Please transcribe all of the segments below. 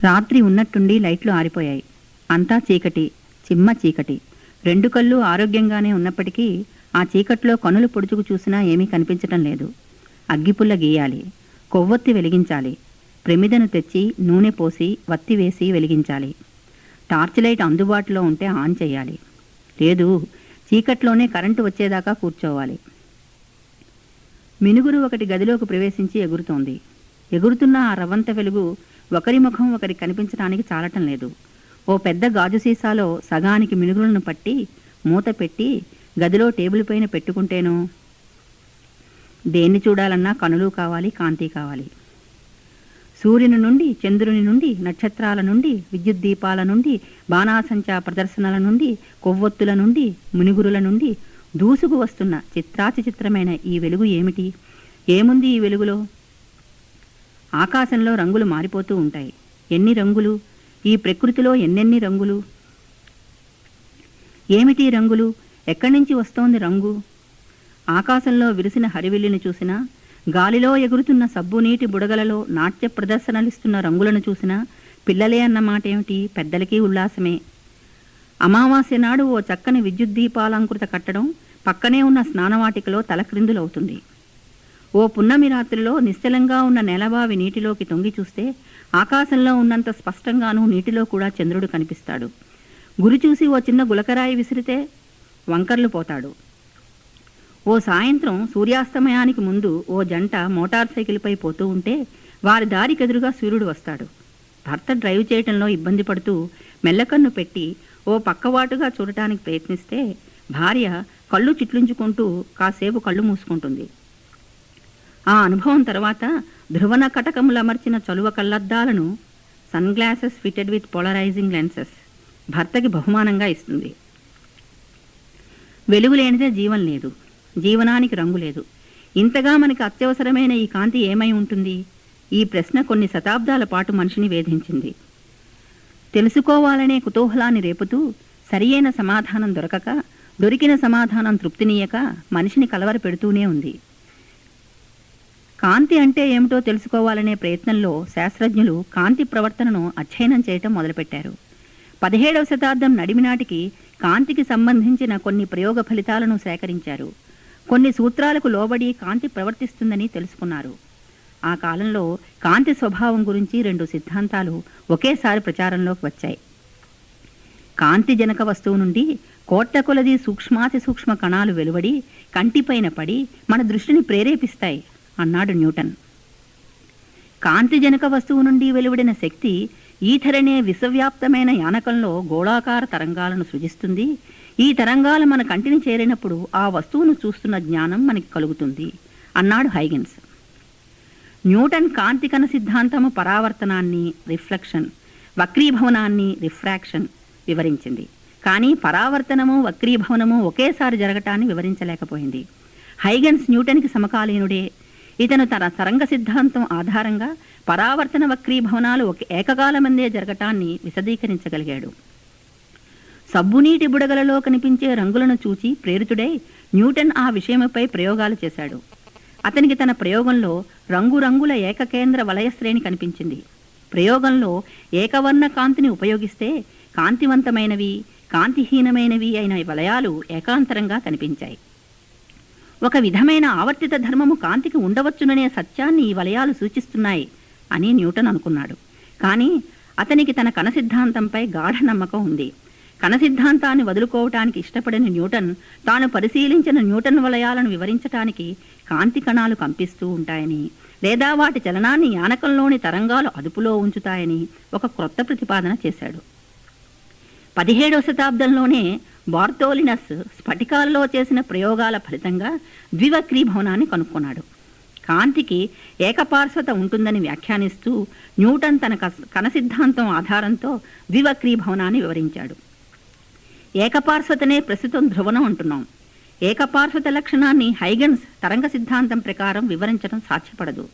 రాత్రి ఉన్నట్టుండి లైట్లు ఆరిపోయాయి. అంతా చీకటి, చిమ్మ చీకటి. 2 కళ్ళు ఆరోగ్యంగానే ఉన్నప్పటికీ ఆ చీకట్లో కనులు పొడుచుకు చూసినా ఏమీ కనిపించటం లేదు. అగ్గిపుల్ల గీయాలి, కొవ్వొత్తి వెలిగించాలి, ప్రమిదను తెచ్చి నూనె పోసి వత్తి వేసి వెలిగించాలి. టార్చ్ లైట్ అందుబాటులో ఉంటే ఆన్ చేయాలి. లేదు, చీకట్లోనే కరెంటు వచ్చేదాకా కూర్చోవాలి. మినుగురు ఒకటి గదిలోకి ప్రవేశించి ఎగురుతోంది. ఎగురుతున్న ఆ రవ్వంత వెలుగు ఒకరి ముఖం ఒకరి కనిపించడానికి చాలటం లేదు. ఓ పెద్ద గాజు సీసాలో సగానికి మినుగులను పట్టి మూత పెట్టి గదిలో టేబుల్ పైన పెట్టుకుంటేనో దేన్ని చూడాలన్నా కనులు కావాలి, కాంతి కావాలి. సూర్యుని నుండి, చంద్రుని నుండి, నక్షత్రాల నుండి, విద్యుత్ దీపాల నుండి, బాణాసంచా ప్రదర్శనల నుండి, కొవ్వొత్తుల నుండి, మునిగురుల నుండి దూసుకు వస్తున్న చిత్రాచిత్రమైన ఈ వెలుగు ఏమిటి? ఏముంది ఈ వెలుగులో? ఆకాశంలో రంగులు మారిపోతూ ఉంటాయి. ఎన్ని రంగులు! ఈ ప్రకృతిలో ఎన్నెన్ని రంగులు! ఏమిటి రంగులు? ఎక్కడి నుంచి వస్తోంది రంగు? ఆకాశంలో విరిసిన హరివిల్లుని చూసినా, గాలిలో ఎగురుతున్న సబ్బునీటి బుడగలలో నాట్య ప్రదర్శనలిస్తున్న రంగులను చూసినా పిల్లలే అన్నమాట ఏమిటి, పెద్దలకి ఉల్లాసమే. అమావాస్య నాడు ఓ చక్కని విద్యుత్ దీపాలంకృత కట్టడం పక్కనే ఉన్న స్నానవాటికలో తలక్రిందులవుతుంది. ఓ పున్నమి రాత్రిలో నిశ్చలంగా ఉన్న నెలబావి నీటిలోకి తొంగి చూస్తే ఆకాశంలో ఉన్నంత స్పష్టంగానూ నీటిలో కూడా చంద్రుడు కనిపిస్తాడు. గురి చూసి ఓ చిన్న గులకరాయి విసిరితే వంకర్లు పోతాడు. ఓ సాయంత్రం సూర్యాస్తమయానికి ముందు ఓ జంట మోటార్ సైకిల్పై పోతూ ఉంటే వారి దారికెదురుగా సూర్యుడు వస్తాడు. భర్త డ్రైవ్ చేయటంలో ఇబ్బంది పడుతూ మెల్లకన్ను పెట్టి ఓ పక్కవాటుగా చూడటానికి ప్రయత్నిస్తే భార్య కళ్ళు చిట్లించుకుంటూ కాసేపు కళ్ళు మూసుకుంటుంది. ఆ అనుభవం తర్వాత ధ్రువణ కటకములమర్చిన చలువ కళ్ళద్దాలను, sunglasses fitted with polarising lenses భర్తకి బహుమానంగా ఇస్తుంది. వెలుగు లేనిదే జీవం లేదు, జీవనానికి రంగు లేదు. ఇంతగా మనకి అత్యవసరమైన ఈ కాంతి ఏమై ఉంటుంది? ఈ ప్రశ్న కొన్ని శతాబ్దాల పాటు మనిషిని వేధించింది. తెలుసుకోవాలనే కుతూహలాన్ని రేపుతూ సరియైన సమాధానం దొరకక, దొరికిన సమాధానం తృప్తినీయక మనిషిని కలవర పెడుతూనే ఉంది. కాంతి అంటే ఏమిటో తెలుసుకోవాలనే ప్రయత్నంలో శాస్త్రజ్ఞులు కాంతి ప్రవర్తనను అధ్యయనం చేయటం మొదలుపెట్టారు. 17వ శతాబ్దం నడిమినాటికి కాంతికి సంబంధించిన కొన్ని ప్రయోగ ఫలితాలను సేకరించారు. కొన్ని సూత్రాలకు లోబడి కాంతి ప్రవర్తిస్తుందని తెలుసుకున్నారు. ఆ కాలంలో కాంతి స్వభావం గురించి 2 సిద్ధాంతాలు ఒకేసారి ప్రచారంలోకి వచ్చాయి. కాంతి జనక వస్తువు నుండి కోట్ల కొలది సూక్ష్మాతి సూక్ష్మ కణాలు వెలువడి కంటిపైన పడి మన దృష్టిని ప్రేరేపిస్తాయి అన్నాడు న్యూటన్. కాంతి జనక వస్తువు నుండి వెలువడిన శక్తి ఈథర్ అనే విశ్వవ్యాప్తమైన యానకంలో గోళాకార తరంగాలను సృజిస్తుంది. ఈ తరంగాలు మన కంటిని చేరినప్పుడు ఆ వస్తువును చూస్తున్న జ్ఞానం మనకి కలుగుతుంది అన్నాడు హైగెన్స్. న్యూటన్ కాంతి కణ సిద్ధాంతము పరావర్తనాన్ని, రిఫ్లెక్షన్, వక్రీభవనాన్ని, రిఫ్రాక్షన్ వివరించింది. కానీ పరావర్తనము, వక్రీభవనము ఒకేసారి జరగటాన్ని వివరించలేకపోయింది. హైగెన్స్ న్యూటన్కి సమకాలీనుడే. ఇతను తన తరంగ సిద్ధాంతం ఆధారంగా పరావర్తన, వక్రీభవనాలు ఏకకాలమందే జరగటాన్ని విశదీకరించగలిగాడు. సబ్బునీటి బుడగలలో కనిపించే రంగులను చూచి ప్రేరితుడై న్యూటన్ ఆ విషయమపై ప్రయోగాలు చేశాడు. అతనికి తన ప్రయోగంలో రంగురంగుల ఏకకేంద్ర వలయ శ్రేణి కనిపించింది. ప్రయోగంలో ఏకవర్ణ కాంతిని ఉపయోగిస్తే కాంతివంతమైనవి, కాంతిహీనమైనవి అయిన వలయాలు ఏకాంతరంగా కనిపించాయి. ఒక విధమైన ఆవర్తిత ధర్మము కాంతికి ఉండవచ్చుననే సత్యాన్ని ఈ వలయాలు సూచిస్తున్నాయి అని న్యూటన్ అనుకున్నాడు. కానీ అతనికి తన కణ సిద్ధాంతంపై గాఢ నమ్మకం ఉంది. కణ సిద్ధాంతాన్ని వదులుకోవటానికి ఇష్టపడిన న్యూటన్ తాను పరిశీలించిన న్యూటన్ వలయాలను వివరించటానికి కాంతి కణాలు కంపిస్తూ ఉంటాయని, లేదా వాటి చలనాన్ని యానకంలోని తరంగాలు అదుపులో ఉంచుతాయని ఒక క్రొత్త ప్రతిపాదన చేశాడు. 17వ శతాబ్దంలోనే బార్తోలినస్ స్ఫటికాలలో చేసిన ప్రయోగాల ఫలితంగా ద్వివక్రీభవనాన్ని కనుక్కున్నాడు. కాంతికి ఏకపార్శ్వత ఉంటుందని వ్యాఖ్యానిస్తూ న్యూటన్ తన కణ సిద్ధాంతం ఆధారంతో ద్వివక్రీభవనాన్ని వివరించాడు. ఏకపార్శ్వతనే ప్రస్తుతం ధ్రువణం అంటున్నాం. ఏకపార్శ్వత లక్షణాన్ని హైగెన్స్ తరంగ సిద్ధాంతం ప్రకారం వివరించడం సాధ్యపడదు.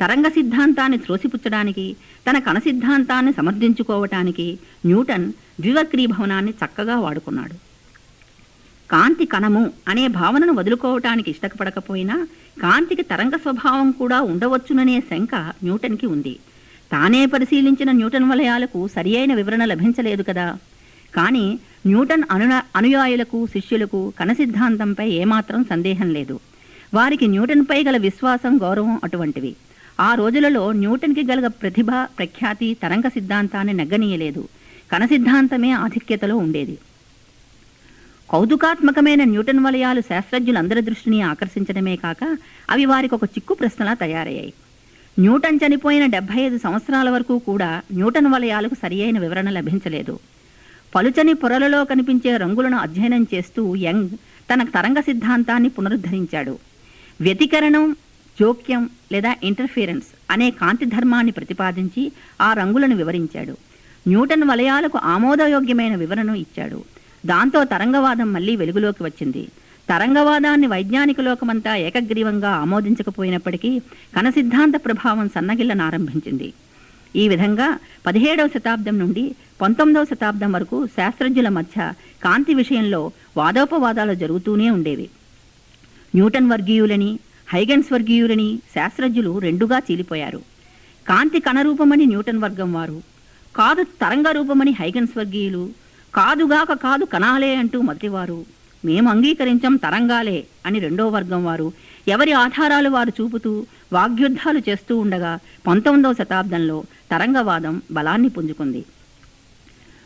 తరంగ సిద్ధాంతాన్ని త్రోసిపుచ్చడానికి, తన కణ సిద్ధాంతాన్ని సమర్థించుకోవటానికి న్యూటన్ ద్వివక్రీభవనాన్ని చక్కగా వాడుకున్నాడు. కాంతి కణము అనే భావనను వదులుకోవటానికి ఇష్టపడకపోయినా కాంతికి తరంగ స్వభావం కూడా ఉండవచ్చుననే శంక న్యూటన్కి ఉంది. తానే పరిశీలించిన న్యూటన్ వలయాలకు సరియైన వివరణ లభించలేదు కదా. కానీ న్యూటన్ అనుయాయులకు శిష్యులకు కణ సిద్ధాంతంపై ఏమాత్రం సందేహం లేదు. వారికి న్యూటన్పై గల విశ్వాసం, గౌరవం అటువంటివి. ఆ రోజులలో న్యూటన్కి గల ప్రతిభ, ప్రఖ్యాతి తరంగ సిద్ధాంతాన్ని నెగ్గనీయలేదు. కణ సిద్ధాంతమే ఆధిక్యతలో ఉండేది. కౌతుకాత్మకమైన న్యూటన్ వలయాలు శాస్త్రజ్ఞులందరి దృష్టిని ఆకర్షించడమే కాక అవి వారికి ఒక చిక్కు ప్రశ్నలా తయారయ్యాయి. న్యూటన్ చనిపోయిన 75 సంవత్సరాల వరకు కూడా న్యూటన్ వలయాలకు సరియైన వివరణ లభించలేదు. పలుచని పొరలలో కనిపించే రంగులను అధ్యయనం చేస్తూ యంగ్ తన తరంగ సిద్ధాంతాన్ని పునరుద్ధరించాడు. వ్యతికరణం, జోక్యం లేదా ఇంటర్ఫిరెన్స్ అనే కాంతి ధర్మాన్ని ప్రతిపాదించి ఆ రంగులను వివరించాడు. న్యూటన్ వలయాలకు ఆమోదయోగ్యమైన వివరణను ఇచ్చాడు. దాంతో తరంగవాదం మళ్లీ వెలుగులోకి వచ్చింది. తరంగవాదాన్ని వైజ్ఞానిక లోకమంతా ఏకగ్రీవంగా ఆమోదించకపోయినప్పటికీ కణ సిద్ధాంత ప్రభావం సన్నగిల్లనారంభించింది. ఈ విధంగా 17వ శతాబ్దం నుండి 19వ శతాబ్దం వరకు శాస్త్రజ్ఞుల మధ్య కాంతి విషయంలో వాదోపవాదాలు జరుగుతూనే ఉండేవి. న్యూటన్ వర్గీయులని, హైగెన్స్ వర్గీయులని శాస్త్రజ్ఞులు రెండుగా చీలిపోయారు. కాంతి కణరూపమని న్యూటన్ వర్గం వారు, కాదు తరంగ రూపమని హైగెన్స్ వర్గీయులు, కాదుగాక కాదు కణాలే అంటూ మొదటివారు, మేము అంగీకరించం తరంగాలే అని రెండో వర్గం వారు ఎవరి ఆధారాలు వారు చూపుతూ వాగ్యుద్ధాలు చేస్తూ ఉండగా 19వ శతాబ్దంలో తరంగవాదం బలాన్ని పుంజుకుంది.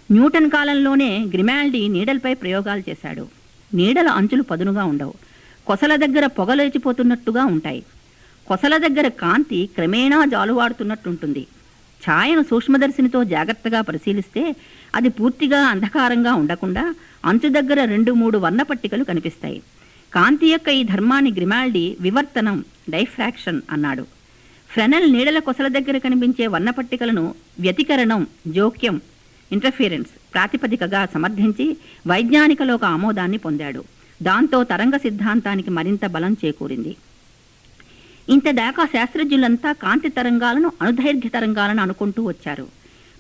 న్యూటన్ కాలంలోనే గ్రిమాల్డి నీడలపై ప్రయోగాలు చేశాడు. నీడల అంచులు పదునుగా ఉండవు, కొసల దగ్గర పొగలేచిపోతున్నట్టుగా ఉంటాయి. కొసల దగ్గర కాంతి క్రమేణా జాలువాడుతున్నట్టుంటుంది. ఛాయను సూక్ష్మదర్శినితో జాగ్రత్తగా పరిశీలిస్తే అది పూర్తిగా అంధకారంగా ఉండకుండా అంచు దగ్గర 2-3 వర్ణపట్టికలు కనిపిస్తాయి. కాంతి యొక్క ఈ ధర్మాన్ని గ్రిమాల్డి వివర్తనం, డైఫ్రాక్షన్ అన్నాడు. ఫ్రెనెల్ నీడల కొసల దగ్గర కనిపించే వర్ణపట్టికలను వ్యతికరణం, జోక్యం, ఇంటర్ఫిరెన్స్ ప్రాతిపదికగా సమర్థించి వైజ్ఞానిక లోక ఆమోదాన్ని పొందాడు. దాంతో తరంగ సిద్ధాంతానికి మరింత బలం చేకూరింది. ఇంతదాకా శాస్త్రజ్ఞులంతా కాంతి తరంగాలను అణుదైర్ఘ్య తరంగాలను అనుకుంటూ వచ్చారు.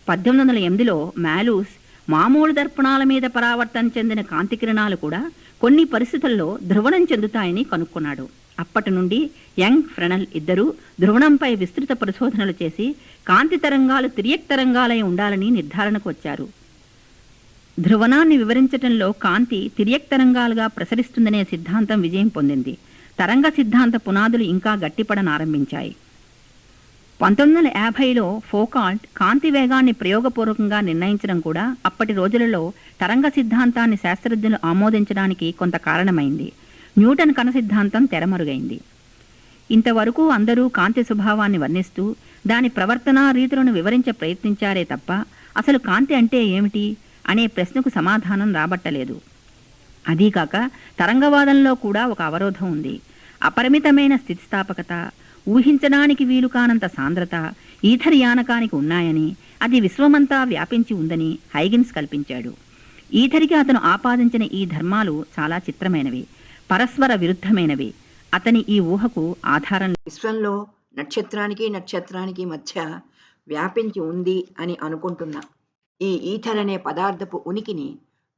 1808లో మాలూస్ మామూలు దర్పణాల మీద పరావర్తన చెందిన కాంతి కిరణాలు కూడా కొన్ని పరిస్థితుల్లో ధ్రువణం చెందుతాయని కనుక్కున్నాడు. అప్పటి నుండి యంగ్, ఫ్రెనెల్ ఇద్దరూ ధ్రువణంపై విస్తృత పరిశోధనలు చేసి కాంతి తరంగాలు తిరియక్ తరంగాలై ఉండాలని నిర్ధారణకు వచ్చారు. ధ్రువణాన్ని వివరించటంలో కాంతి తిరియక్ తరంగాలుగా ప్రసరిస్తుందనే సిద్ధాంతం విజయం పొందింది. తరంగ సిద్ధాంత పునాదులు ఇంకా గట్టిపడనారంభించాయి. 1950లో ఫోకాల్ట్ కాంతి వేగాన్ని ప్రయోగపూర్వకంగా నిర్ణయించడం కూడా అప్పటి రోజులలో తరంగ సిద్ధాంతాన్ని శాస్త్రజ్ఞులు ఆమోదించడానికి కొంత కారణమైంది. న్యూటన్ కణ సిద్ధాంతం తెరమరుగైంది. ఇంతవరకు అందరూ కాంతి స్వభావాన్ని వర్ణిస్తూ దాని ప్రవర్తనా రీతులను వివరించ ప్రయత్నించారే తప్ప అసలు కాంతి అంటే ఏమిటి అనే ప్రశ్నకు సమాధానం రాబట్టలేదు. అదీకాక తరంగవాదంలో కూడా ఒక అవరోధం ఉంది. అపరిమితమైన స్థితిస్థాపకత, ఊహించడానికి వీలు కానంత సాంద్రత ఈథర్ యానకానికి ఉన్నాయని, అది విశ్వమంతా వ్యాపించి ఉందని హైగెన్స్ కల్పించాడు. ఈథర్కి అతను ఆపాదించిన ఈ ధర్మాలు చాలా చిత్రమైనవి, పరస్పర విరుద్ధమైనవి. అతని ఈ ఊహకు ఆధారం విశ్వంలో నక్షత్రానికి మధ్య వ్యాపించి ఉంది అని అనుకుంటున్న ఈ ఈథర్ అనే పదార్థపు ఉనికిని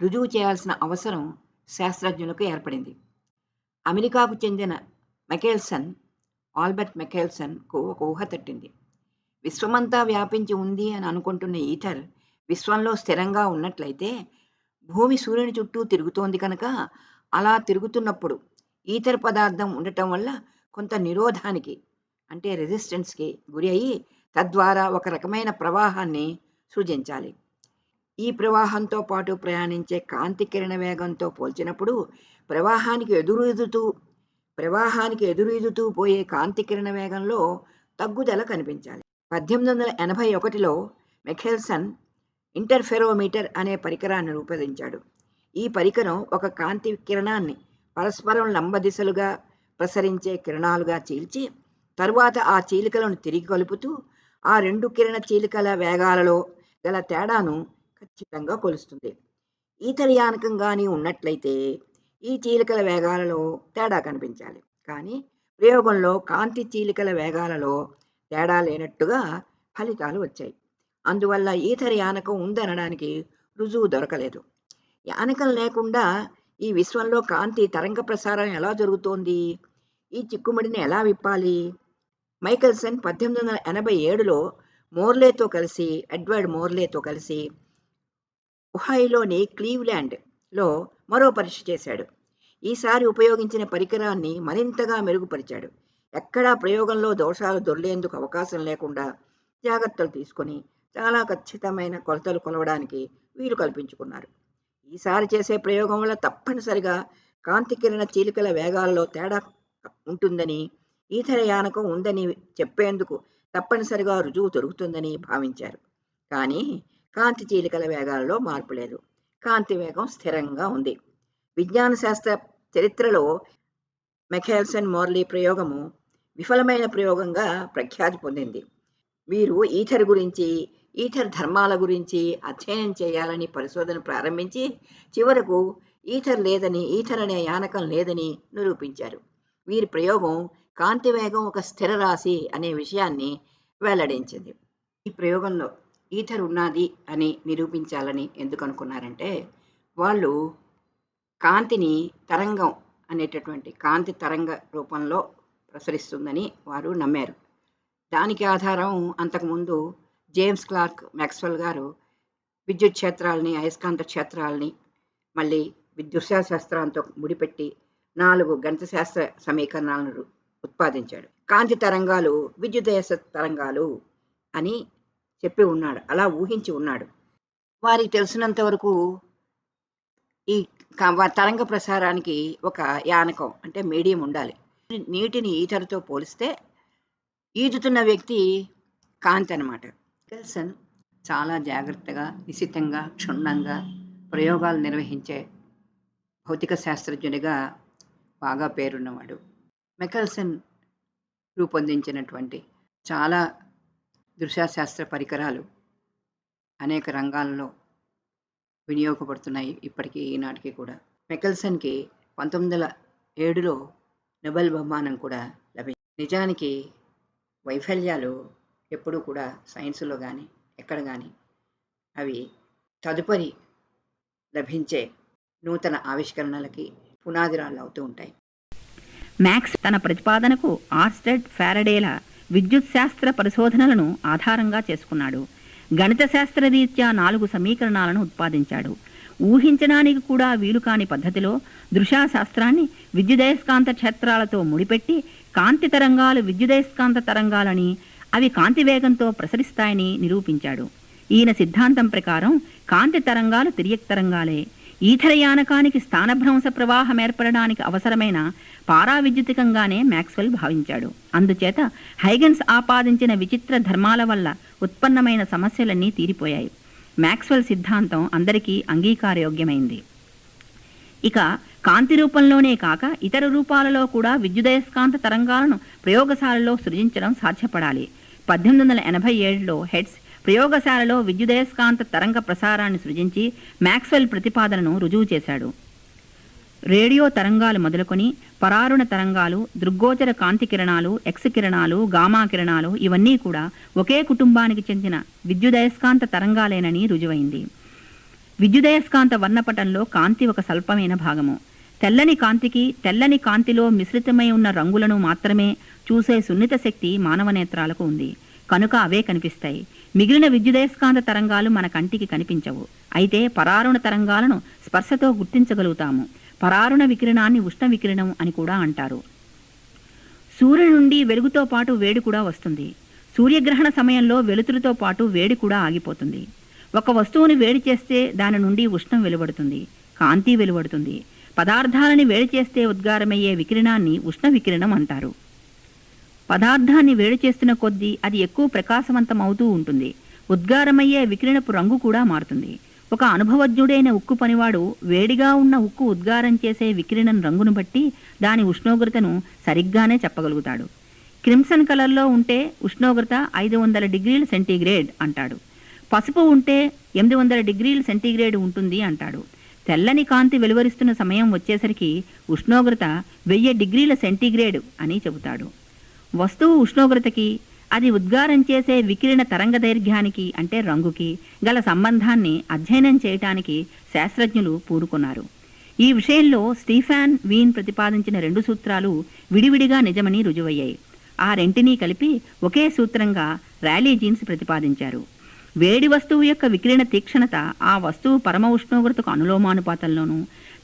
రుజువు చేయాల్సిన అవసరం శాస్త్రజ్ఞులకు ఏర్పడింది. అమెరికాకు చెందిన ఆల్బర్ట్ మెకెల్సన్కు ఒక ఊహ తట్టింది. విశ్వమంతా వ్యాపించి ఉంది అని అనుకుంటున్న ఈథర్ విశ్వంలో స్థిరంగా ఉన్నట్లయితే భూమి సూర్యుని చుట్టూ తిరుగుతోంది కనుక అలా తిరుగుతున్నప్పుడు ఈథర్ పదార్థం ఉండటం వల్ల కొంత నిరోధానికి అంటే రెసిస్టెన్స్కి గురి అయ్యి తద్వారా ఒక రకమైన ప్రవాహాన్ని సృజించాలి. ఈ ప్రవాహంతో పాటు ప్రయాణించే కాంతి కిరణ వేగంతో పోల్చినప్పుడు ప్రవాహానికి ఎదురీదుతూ పోయే కాంతి కిరణ వేగంలో తగ్గుదల కనిపించాలి. 1881లో మెకెల్సన్ ఇంటర్ఫెరోమీటర్ అనే పరికరాన్ని రూపొందించాడు. ఈ పరికరం ఒక కాంతి కిరణాన్ని పరస్పరం లంబ దిశలుగా ప్రసరించే కిరణాలుగా చీల్చి తరువాత ఆ చీలికలను తిరిగి కలుపుతూ ఆ రెండు కిరణ చీలికల వేగాలలో గల తేడాను ఖచ్చితంగా కొలుస్తుంది. ఈథర్ యానకం కానీ ఉన్నట్లయితే ఈ చీలికల వేగాలలో తేడా కనిపించాలి. కానీ ప్రయోగంలో కాంతి చీలికల వేగాలలో తేడా లేనట్టుగా ఫలితాలు వచ్చాయి. అందువల్ల ఈథర్ యానకం ఉందనడానికి రుజువు దొరకలేదు. యానకం లేకుండా ఈ విశ్వంలో కాంతి తరంగ ప్రసారం ఎలా జరుగుతోంది? ఈ చిక్కుముడిని ఎలా విప్పాలి? మైకెల్సన్ 1887లో ఎడ్వర్డ్ మోర్లేతో కలిసి ఒహాయోలోని క్లీవ్లాండ్లో మరో పరీక్ష చేశాడు. ఈసారి ఉపయోగించిన పరికరాన్ని మరింతగా మెరుగుపరిచాడు. ఎక్కడా ప్రయోగంలో దోషాలు దొర్లేందుకు అవకాశం లేకుండా జాగ్రత్తలు తీసుకొని చాలా ఖచ్చితమైన కొలతలు కొలవడానికి వీలు కల్పించుకున్నారు. ఈసారి చేసే ప్రయోగం వల్ల తప్పనిసరిగా కాంతి కిరణ చీలికల వేగాల్లో తేడా ఉంటుందని, ఈథర యానకం ఉందని చెప్పేందుకు తప్పనిసరిగా రుజువు దొరుకుతుందని భావించారు. కానీ కాంతి చీలికల వేగాల్లో మార్పు లేదు. కాంతి వేగం స్థిరంగా ఉంది. విజ్ఞాన శాస్త్ర చరిత్రలో మెకెల్సన్ మోర్లీ ప్రయోగము విఫలమైన ప్రయోగంగా ప్రఖ్యాతి పొందింది. వీరు ఈథర్ ధర్మాల గురించి అధ్యయనం చేయాలని పరిశోధన ప్రారంభించి చివరకు ఈథర్ అనే యానకం లేదని నిరూపించారు. వీరి ప్రయోగం కాంతి వేగం ఒక స్థిర రాశి అనే విషయాన్ని వెల్లడించింది. ఈ ప్రయోగంలో ఈథర్ ఉన్నది అని నిరూపించాలని ఎందుకు అనుకున్నారంటే, వాళ్ళు కాంతిని తరంగం అనేటటువంటి కాంతి తరంగ రూపంలో ప్రసరిస్తుందని వారు నమ్మారు. దానికి ఆధారం అంతకుముందు జేమ్స్ క్లార్క్ మ్యాక్స్వెల్ గారు విద్యుత్ క్షేత్రాలని, అయస్కాంత క్షేత్రాలని మళ్ళీ విద్యుశాస్త్రంతో ముడిపెట్టి 4 గణిత శాస్త్ర సమీకరణాలను ఉత్పాదించాడు. కాంతి తరంగాలు విద్యుదయస తరంగాలు అని చెప్పి ఉన్నాడు, అలా ఊహించి ఉన్నాడు. వారికి తెలిసినంత వరకు ఈ తరంగ ప్రసారానికి ఒక యానకం అంటే మీడియం ఉండాలి. నీటిని ఈథర్తో పోలిస్తే ఈదుతున్న వ్యక్తి కాంతి అన్నమాట. మెకెల్సన్ చాలా జాగ్రత్తగా, నిశితంగా, క్షుణ్ణంగా ప్రయోగాలు నిర్వహించే భౌతిక శాస్త్రజ్ఞుడిగా బాగా పేరున్నవాడు. మెకెల్సన్ రూపొందించినటువంటి చాలా దృశ్యశాస్త్ర పరికరాలు అనేక రంగాల్లో వినియోగపడుతున్నాయి ఇప్పటికీ, ఈనాటికి కూడా. మెకెల్సన్కి 1907లో నోబెల్ బహుమానం కూడా లభించింది. నిజానికి వైఫల్యాలు ఎప్పుడూ కూడా సైన్సులో కానీ ఎక్కడ కానీ అవి తదుపరి లభించే నూతన ఆవిష్కరణలకి పునాదిరాళ్ళు అవుతూ ఉంటాయి. మ్యాక్స్ తన ప్రతిపాదనకు ఆర్స్టెడ్, ఫారడేల విద్యుత్ శాస్త్ర పరిశోధనలను ఆధారంగా చేసుకున్నాడు. గణిత శాస్త్ర రీత్యా 4 సమీకరణాలను ఉత్పాదించాడు. ఊహించడానికి కూడా వీలుకాని పద్ధతిలో దృశ్యశాస్త్రాన్ని విద్యుదయస్కాంత క్షేత్రాలతో ముడిపెట్టి కాంతి తరంగాలు విద్యుదయస్కాంత తరంగాలని, అవి కాంతి వేగంతో ప్రసరిస్తాయని నిరూపించాడు. ఈయన సిద్ధాంతం ప్రకారం కాంతి తరంగాలు తిర్యక్ తరంగాలే. ఈథర యానకానికి స్థానభ్రంశ ప్రవాహం ఏర్పడడానికి అవసరమైన పారావిద్యుతికంగానే మ్యాక్స్వెల్ భావించాడు. అందుచేత హైగెన్స్ ఆపాదించిన విచిత్ర ధర్మాల వల్ల ఉత్పన్నమైన సమస్యలన్నీ తీరిపోయాయి. మ్యాక్స్వెల్ సిద్ధాంతం అందరికీ అంగీకారయోగ్యమైంది. ఇక కాంతి రూపంలోనే కాక ఇతర రూపాలలో కూడా విద్యుదయస్కాంత తరంగాలను ప్రయోగశాలలో సృజించడం సాధ్యపడాలి. 1887లో హెడ్స్ ప్రయోగశాలలో విద్యుదయస్కాంత తరంగ ప్రసారాన్ని సృజించి మ్యాక్స్వెల్ ప్రతిపాదనను రుజువు చేశాడు. రేడియో తరంగాలు మొదలుకొని పరారుణ తరంగాలు, దృగ్గోచర కాంతి కిరణాలు, ఎక్స్ కిరణాలు, గామా కిరణాలు ఇవన్నీ కూడా ఒకే కుటుంబానికి చెందిన విద్యుదయస్కాంత తరంగాలేనని రుజువైంది. విద్యుదయస్కాంత వర్ణపటంలో కాంతి ఒక స్వల్పమైన భాగము. తెల్లని కాంతికి తెల్లని కాంతిలో మిశ్రితమై ఉన్న రంగులను మాత్రమే చూసే సున్నిత శక్తి మానవ నేత్రాలకు ఉంది. కనుక అవే కనిపిస్తాయి. మిగిలిన విద్యుదయస్కాంత తరంగాలు మన కంటికి కనిపించవు. అయితే పరారుణ తరంగాలను స్పర్శతో గుర్తించగలుగుతాము. పరారుణ వికిరణాన్ని ఉష్ణ వికిరణం అని కూడా అంటారు. సూర్యుడి నుండి వెలుగుతో పాటు వేడి కూడా వస్తుంది. సూర్యగ్రహణ సమయంలో వెలుతురుతో పాటు వేడి కూడా ఆగిపోతుంది. ఒక వస్తువుని వేడి చేస్తే దాని నుండి ఉష్ణం వెలువడుతుంది, కాంతి వెలువడుతుంది. పదార్థాలని వేడి చేస్తే ఉద్గారమయ్యే వికిరణాన్ని ఉష్ణ వికిరణం అంటారు. పదార్థాన్ని వేడి చేస్తున్న కొద్దీ అది ఎక్కువ ప్రకాశవంతం అవుతూ ఉంటుంది. ఉద్గారమయ్యే వికిరణపు రంగు కూడా మారుతుంది. ఒక అనుభవజ్ఞుడైన ఉక్కు పనివాడు వేడిగా ఉన్న ఉక్కు ఉద్గారం చేసే వికిరణం రంగును బట్టి దాని ఉష్ణోగ్రతను సరిగ్గానే చెప్పగలుగుతాడు. క్రిమ్సన్ కలర్లో ఉంటే ఉష్ణోగ్రత 500 డిగ్రీల సెంటీగ్రేడ్ అంటాడు. పసుపు ఉంటే 800 డిగ్రీల సెంటీగ్రేడ్ ఉంటుంది అంటాడు. తెల్లని కాంతి వెలువరిస్తున్న సమయం వచ్చేసరికి ఉష్ణోగ్రత 1000 డిగ్రీల సెంటీగ్రేడ్ అని చెబుతాడు. వస్తువు ఉష్ణోగ్రతకి అది ఉద్గారం చేసే వికిరణ తరంగ దైర్ఘ్యానికి అంటే రంగుకి గల సంబంధాన్ని అధ్యయనం చేయటానికి శాస్త్రజ్ఞులు పూనుకున్నారు. ఈ విషయంలో స్టీఫాన్ వీన్ ప్రతిపాదించిన 2 సూత్రాలు విడివిడిగా నిజమని రుజువయ్యాయి. ఆ రెంటినీ కలిపి ఒకే సూత్రంగా ర్యాలీ జీన్స్ ప్రతిపాదించారు. వేడి వస్తువు యొక్క వికిరణ తీక్షణత ఆ వస్తువు పరమ ఉష్ణోగ్రతకు అనులోమానుపాతంలోనూ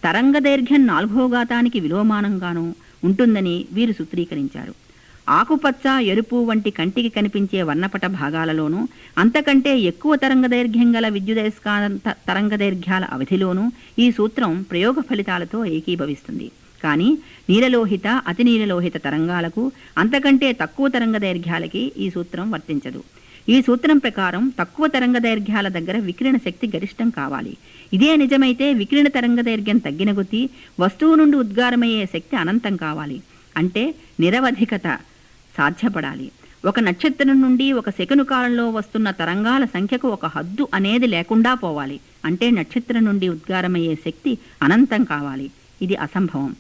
తరంగదైర్ఘ్యం 4వ ఘాతానికి విలోమానంగానూ ఉంటుందని వీరు సూత్రీకరించారు. ఆకుపచ్చ, ఎరుపు వంటి కంటికి కనిపించే వర్ణపట భాగాలలోనూ అంతకంటే ఎక్కువ తరంగదైర్ఘ్యం గల విద్యుదయస్కాంత తరంగదైర్ఘ్యాల అవధిలోనూ ఈ సూత్రం ప్రయోగ ఫలితాలతో ఏకీభవిస్తుంది. కానీ నీలలోహిత, అతి నీలలోహిత తరంగాలకు అంతకంటే తక్కువ తరంగదైర్ఘ్యాలకి ఈ సూత్రం వర్తించదు. ఈ సూత్రం ప్రకారం తక్కువ తరంగదైర్ఘ్యాల దగ్గర వికిరణ శక్తి గరిష్టం కావాలి. ఇదే నిజమైతే వికిరణ తరంగదైర్ఘ్యం తగ్గిన కొద్దీ వస్తువు నుండి ఉద్గారమయ్యే శక్తి అనంతం కావాలి. అంటే నిరవధికత సాధ్యపడాలి. ఒక నక్షత్రం నుండి ఒక సెకను కాలంలో వస్తున్న తరంగాల సంఖ్యకు ఒక హద్దు అనేది లేకుండా పోవాలి. అంటే నక్షత్రం నుండి ఉద్గారమయ్యే శక్తి అనంతం కావాలి. ఇది అసంభవం.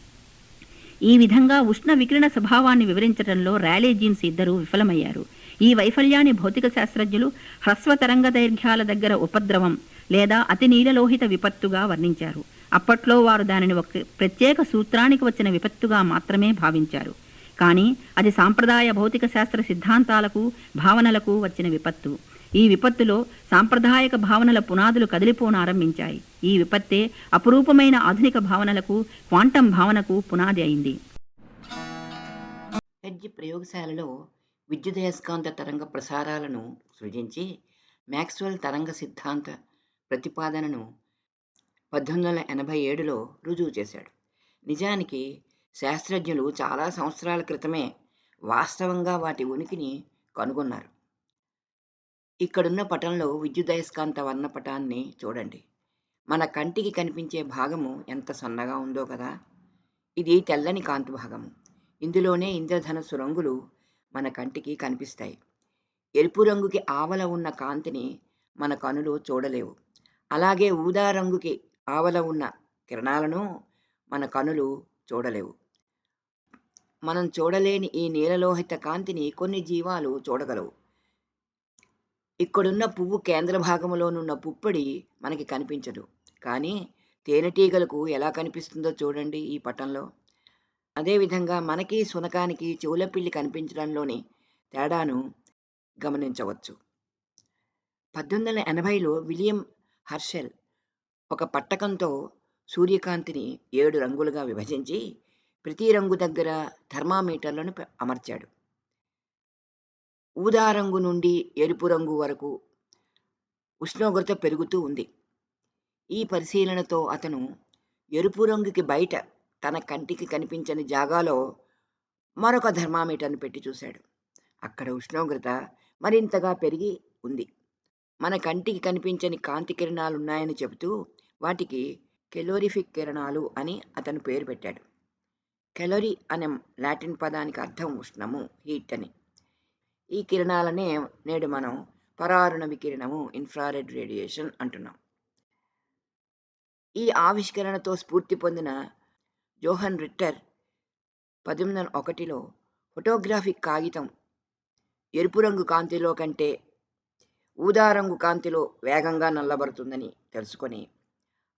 ఈ విధంగా ఉష్ణ వికిరణ స్వభావాన్ని వివరించడంలో ర్యాలీ జీన్స్ ఇద్దరూ విఫలమయ్యారు. ఈ వైఫల్యాన్ని భౌతిక శాస్త్రజ్ఞులు హ్రస్వ తరంగ దైర్ఘ్యాల దగ్గర ఉపద్రవం లేదా అతి నీలలోహిత విపత్తుగా వర్ణించారు. అప్పట్లో వారు దానిని ఒక ప్రత్యేక సూత్రానికి వచ్చిన విపత్తుగా మాత్రమే భావించారు. కానీ అది సాంప్రదాయ భౌతిక శాస్త్ర సిద్ధాంతాలకు, భావనలకు వచ్చిన విపత్తు. ఈ విపత్తులో సాంప్రదాయక భావనల పునాదులు కదిలిపోనారంభించాయి. ఈ విపత్తే అపురూపమైన ఆధునిక భావనలకు, క్వాంటం భావనకు పునాది అయింది. హెడ్జ్ ప్రయోగశాలలో విద్యుదయస్కాంత తరంగ ప్రసారాలను సృజించి మ్యాక్స్వెల్ తరంగ సిద్ధాంత ప్రతిపాదనను 1887లో రుజువు చేశాడు. నిజానికి శాస్త్రజ్ఞులు చాలా సంవత్సరాల క్రితమే వాస్తవంగా వాటి ఉనికిని కనుగొన్నారు. ఇక్కడున్న పటంలో విద్యుదయస్కాంత వర్ణపటాన్ని చూడండి. మన కంటికి కనిపించే భాగము ఎంత సన్నగా ఉందో కదా. ఇది తెల్లని కాంతి భాగము. ఇందులోనే ఇంద్రధనుస్సు రంగులు మన కంటికి కనిపిస్తాయి. ఎరుపు రంగుకి ఆవల ఉన్న కాంతిని మన కనులు చూడలేవు. అలాగే ఊదా రంగుకి ఆవల ఉన్న కిరణాలను మన కనులు చూడలేవు. మనం చూడలేని ఈ నీలలోహిత కాంతిని కొన్ని జీవాలు చూడగలవు. ఇక్కడున్న పువ్వు కేంద్ర భాగంలోనున్న పుప్పొడి మనకి కనిపించదు. కానీ తేనెటీగలకు ఎలా కనిపిస్తుందో చూడండి ఈ పటంలో. అదేవిధంగా మనకి శునకానికి చెవులపిల్లి కనిపించడంలోని తేడాను గమనించవచ్చు. 1880లో విలియం హర్షెల్ ఒక పట్టకంతో సూర్యకాంతిని 7 రంగులుగా విభజించి ప్రతి రంగు దగ్గర థర్మామీటర్లను అమర్చాడు. ఊదా రంగు నుండి ఎరుపు రంగు వరకు ఉష్ణోగ్రత పెరుగుతూ ఉంది. ఈ పరిశీలనతో అతను ఎరుపు రంగుకి బయట తన కంటికి కనిపించని జాగాలో మరొక థర్మామీటర్ను పెట్టి చూశాడు. అక్కడ ఉష్ణోగ్రత మరింతగా పెరిగి ఉంది. మన కంటికి కనిపించని కాంతి కిరణాలు ఉన్నాయని చెబుతూ వాటికి కెలోరిఫిక్ కిరణాలు అని అతను పేరు పెట్టాడు. కెలోరీ అనే లాటిన్ పదానికి అర్థం ఉష్ణము, హీట్ అని. ఈ కిరణాలనే నేడు మనం పరారుణ వికిరణము, ఇన్ఫ్రారెడ్ రేడియేషన్ అంటున్నాం. ఈ ఆవిష్కరణతో స్ఫూర్తి పొందిన జోహన్ రిట్టర్ 1801లో ఫోటోగ్రాఫిక్ కాగితం ఎరుపు రంగు కాంతిలో కంటే ఊదా రంగు కాంతిలో వేగంగా నల్లబడుతుందని తెలుసుకొని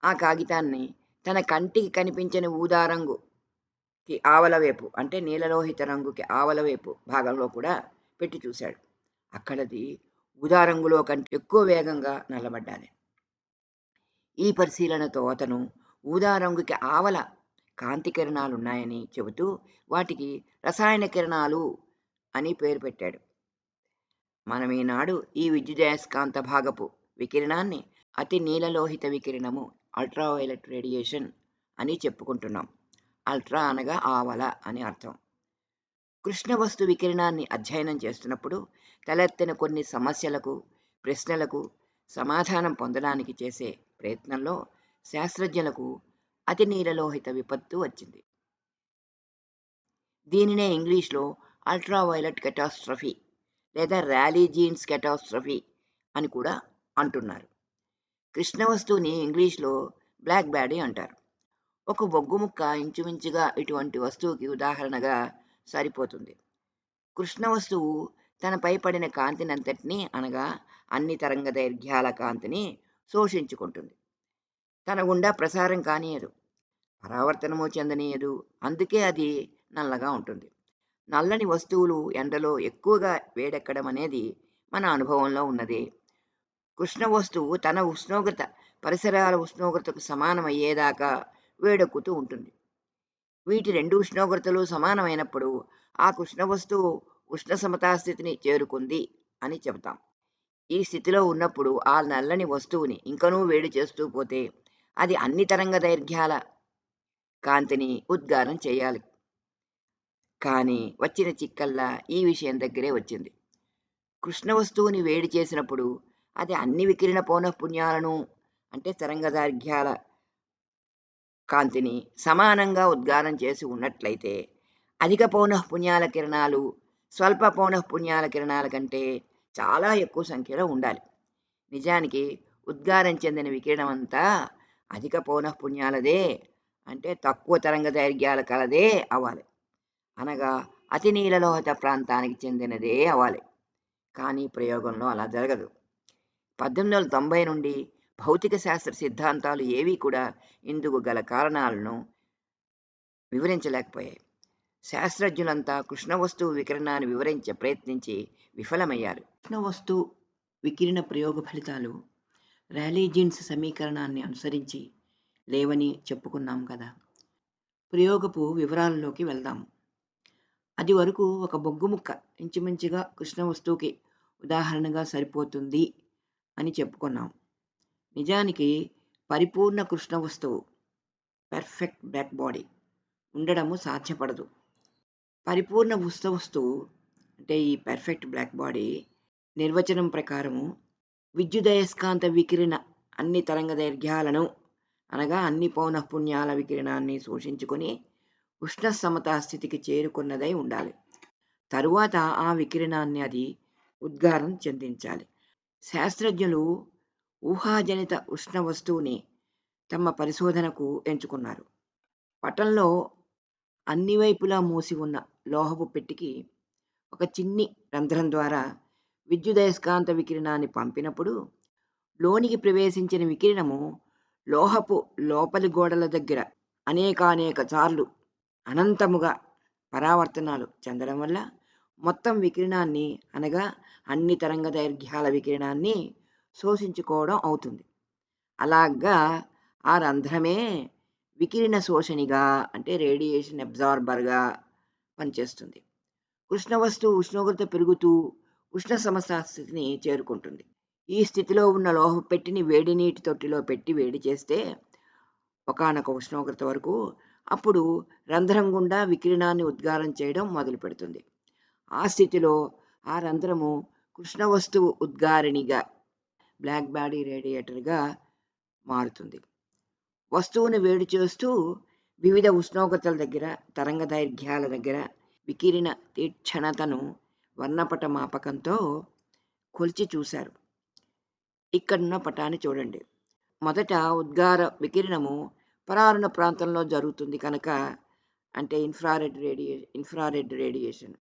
ఆ కాగితాన్ని తన కంటికి కనిపించని ఊదా రంగుకి ఆవల వైపు, అంటే నీలలోహిత రంగుకి ఆవల వైపు భాగంలో కూడా పెట్టి చూశాడు. అక్కడది ఊదా రంగులో కంటే ఎక్కువ వేగంగా నల్లబడ్డాలి. ఈ పరిశీలనతో అతను ఊదా రంగుకి ఆవల కాంతి కిరణాలు ఉన్నాయని చెబుతూ వాటికి రసాయన కిరణాలు అని పేరు పెట్టాడు. మనం ఈనాడు ఈ విద్యుదయస్కాంత భాగపు వికిరణాన్ని అతి నీలలోహిత వికిరణము, అల్ట్రావైలెట్ రేడియేషన్ అని చెప్పుకుంటున్నాం. అల్ట్రా అనగా ఆవల అని అర్థం. కృష్ణ వస్తు వికిరణాన్ని అధ్యయనం చేస్తున్నప్పుడు తలెత్తిన కొన్ని సమస్యలకు, ప్రశ్నలకు సమాధానం పొందడానికి చేసే ప్రయత్నంలో శాస్త్రజ్ఞులకు అతి నీలలోహిత విపత్తు వచ్చింది. దీనినే ఇంగ్లీష్లో అల్ట్రావైలెట్ కెటాస్ట్రఫీ లేదా ర్యాలీ జీన్స్ కెటాస్ట్రఫీ అని కూడా అంటున్నారు. కృష్ణ వస్తువుని ఇంగ్లీష్లో బ్లాక్ బాడీ అంటారు. ఒక బొగ్గు ముక్క ఇంచుమించుగా ఇటువంటి వస్తువుకి ఉదాహరణగా సరిపోతుంది. కృష్ణ వస్తువు తనపై పడిన కాంతినంతటినీ, అనగా అన్ని తరంగ దైర్ఘ్యాల కాంతిని శోషించుకుంటుంది. తన గుండా ప్రసారం కానీయదు, పరావర్తనము చెందనీయదు. అందుకే అది నల్లగా ఉంటుంది. నల్లని వస్తువులు ఎండలో ఎక్కువగా వేడెక్కడం అనేది మన అనుభవంలో ఉన్నదే. కృష్ణ వస్తువు తన ఉష్ణోగ్రత పరిసరాల ఉష్ణోగ్రతకు సమానమయ్యేదాకా వేడెక్కుతూ ఉంటుంది. వీటి రెండు ఉష్ణోగ్రతలు సమానమైనప్పుడు ఆ కృష్ణ వస్తువు ఉష్ణ సమతా స్థితిని చేరుకుంది అని చెబుతాం. ఈ స్థితిలో ఉన్నప్పుడు ఆ నల్లని వస్తువుని ఇంకనూ వేడి చేస్తూ పోతే అది అన్ని తరంగ దైర్ఘ్యాల కాంతిని ఉద్గారం చేయాలి. కానీ వచ్చిన చిక్కల్లా ఈ విషయం దగ్గరే వచ్చింది. కృష్ణ వస్తువుని వేడి చేసినప్పుడు అది అన్ని వికిరణ పౌనఃపున్యాలను అంటే తరంగదైర్ఘ్యాల కాంతిని సమానంగా ఉద్గారం చేసి ఉన్నట్లయితే అధిక పౌనఃపున్యాల కిరణాలు స్వల్ప పౌనఃపున్యాల కిరణాల కంటే చాలా ఎక్కువ సంఖ్యలో ఉండాలి. నిజానికి ఉద్గారం చెందిన వికిరణం అంతా అధిక పౌనఃపున్యాలదే, అంటే తక్కువ తరంగ దైర్ఘ్యాల కలదే అవ్వాలి. అనగా అతి నీలలోహిత ప్రాంతానికి చెందినదే అవ్వాలి. కానీ ప్రయోగంలో అలా జరగదు. 1890 నుండి భౌతిక శాస్త్ర సిద్ధాంతాలు ఏవీ కూడా ఇందుకు గల కారణాలను వివరించలేకపోయాయి. శాస్త్రజ్ఞులంతా కృష్ణ వస్తువు వికిరణాన్ని ప్రయత్నించి విఫలమయ్యారు. కృష్ణ వస్తువు వికిరణ ప్రయోగ ఫలితాలు ర్యాలీ జీన్స్ సమీకరణాన్ని అనుసరించి లేవని చెప్పుకున్నాం కదా. ప్రయోగపు వివరాలలోకి వెళ్దాము. అది వరకు ఒక బొగ్గు ముక్క ఇంచుమించుగా కృష్ణ వస్తువుకి ఉదాహరణగా సరిపోతుంది అని చెప్పుకున్నాం. నిజానికి పరిపూర్ణ కృష్ణ వస్తువు పర్ఫెక్ట్ బ్లాక్ బాడీ ఉండడము సాధ్యపడదు. పరిపూర్ణ ఉష్ణ వస్తువు అంటే ఈ పర్ఫెక్ట్ బ్లాక్ బాడీ నిర్వచనం ప్రకారము విద్యుదయస్కాంత వికిరణ అన్ని తరంగ దైర్ఘ్యాలను అనగా అన్ని పౌనఃపున్యాల వికిరణాన్ని శోషించుకొని ఉష్ణ సమతా స్థితికి చేరుకున్నదై ఉండాలి. తరువాత ఆ వికిరణాన్ని అది ఉద్గారం చెందించాలి. శాస్త్రజ్ఞులు ఊహాజనిత ఉష్ణ వస్తువుని తమ పరిశోధనకు ఎంచుకున్నారు. పటంలో అన్ని వైపులా మూసి ఉన్న లోహపు పెట్టికి ఒక చిన్ని రంధ్రం ద్వారా విద్యుదయస్కాంత వికిరణాన్ని పంపినప్పుడు లోనికి ప్రవేశించిన వికిరణము లోహపు లోపలి గోడల దగ్గర అనేకానేక సార్లు అనంతముగా పరావర్తనాలు చెందడం వల్ల మొత్తం వికిరణాన్ని అనగా అన్ని తరంగ దైర్ఘ్యాల వికిరణాన్ని శోషించుకోవడం అవుతుంది. అలాగా ఆ రంధ్రమే వికిరణ శోషణిగా అంటే రేడియేషన్ అబ్జార్బర్గా పనిచేస్తుంది. కృష్ణ వస్తువు ఉష్ణోగ్రత పెరుగుతూ ఉష్ణ సమతా స్థితిని చేరుకుంటుంది. ఈ స్థితిలో ఉన్న లోహ పెట్టిని వేడి నీటి తొట్టిలో పెట్టి వేడి చేస్తే ఒకానొక ఉష్ణోగ్రత వరకు అప్పుడు రంధ్రం గుండా వికిరణాన్ని ఉద్గారం చేయడం మొదలు పెడుతుంది. ఆ స్థితిలో ఆ రంధ్రము కృష్ణ వస్తువు ఉద్గారిణిగా బ్లాక్ బాడీ రేడియేటర్గా మారుతుంది. వస్తువును వేడి చేస్తూ వివిధ ఉష్ణోగ్రతల దగ్గర తరంగ దైర్ఘ్యాల దగ్గర వికిరణ తీక్షణతను వర్ణపట మాపకంతో కొలిచి చూశారు. ఇక్కడున్న పటాన్ని చూడండి. మొదట ఉద్గార వికిరణము పరారుణ ప్రాంతంలో జరుగుతుంది కనుక అంటే ఇన్ఫ్రారెడ్ రేడియేషన్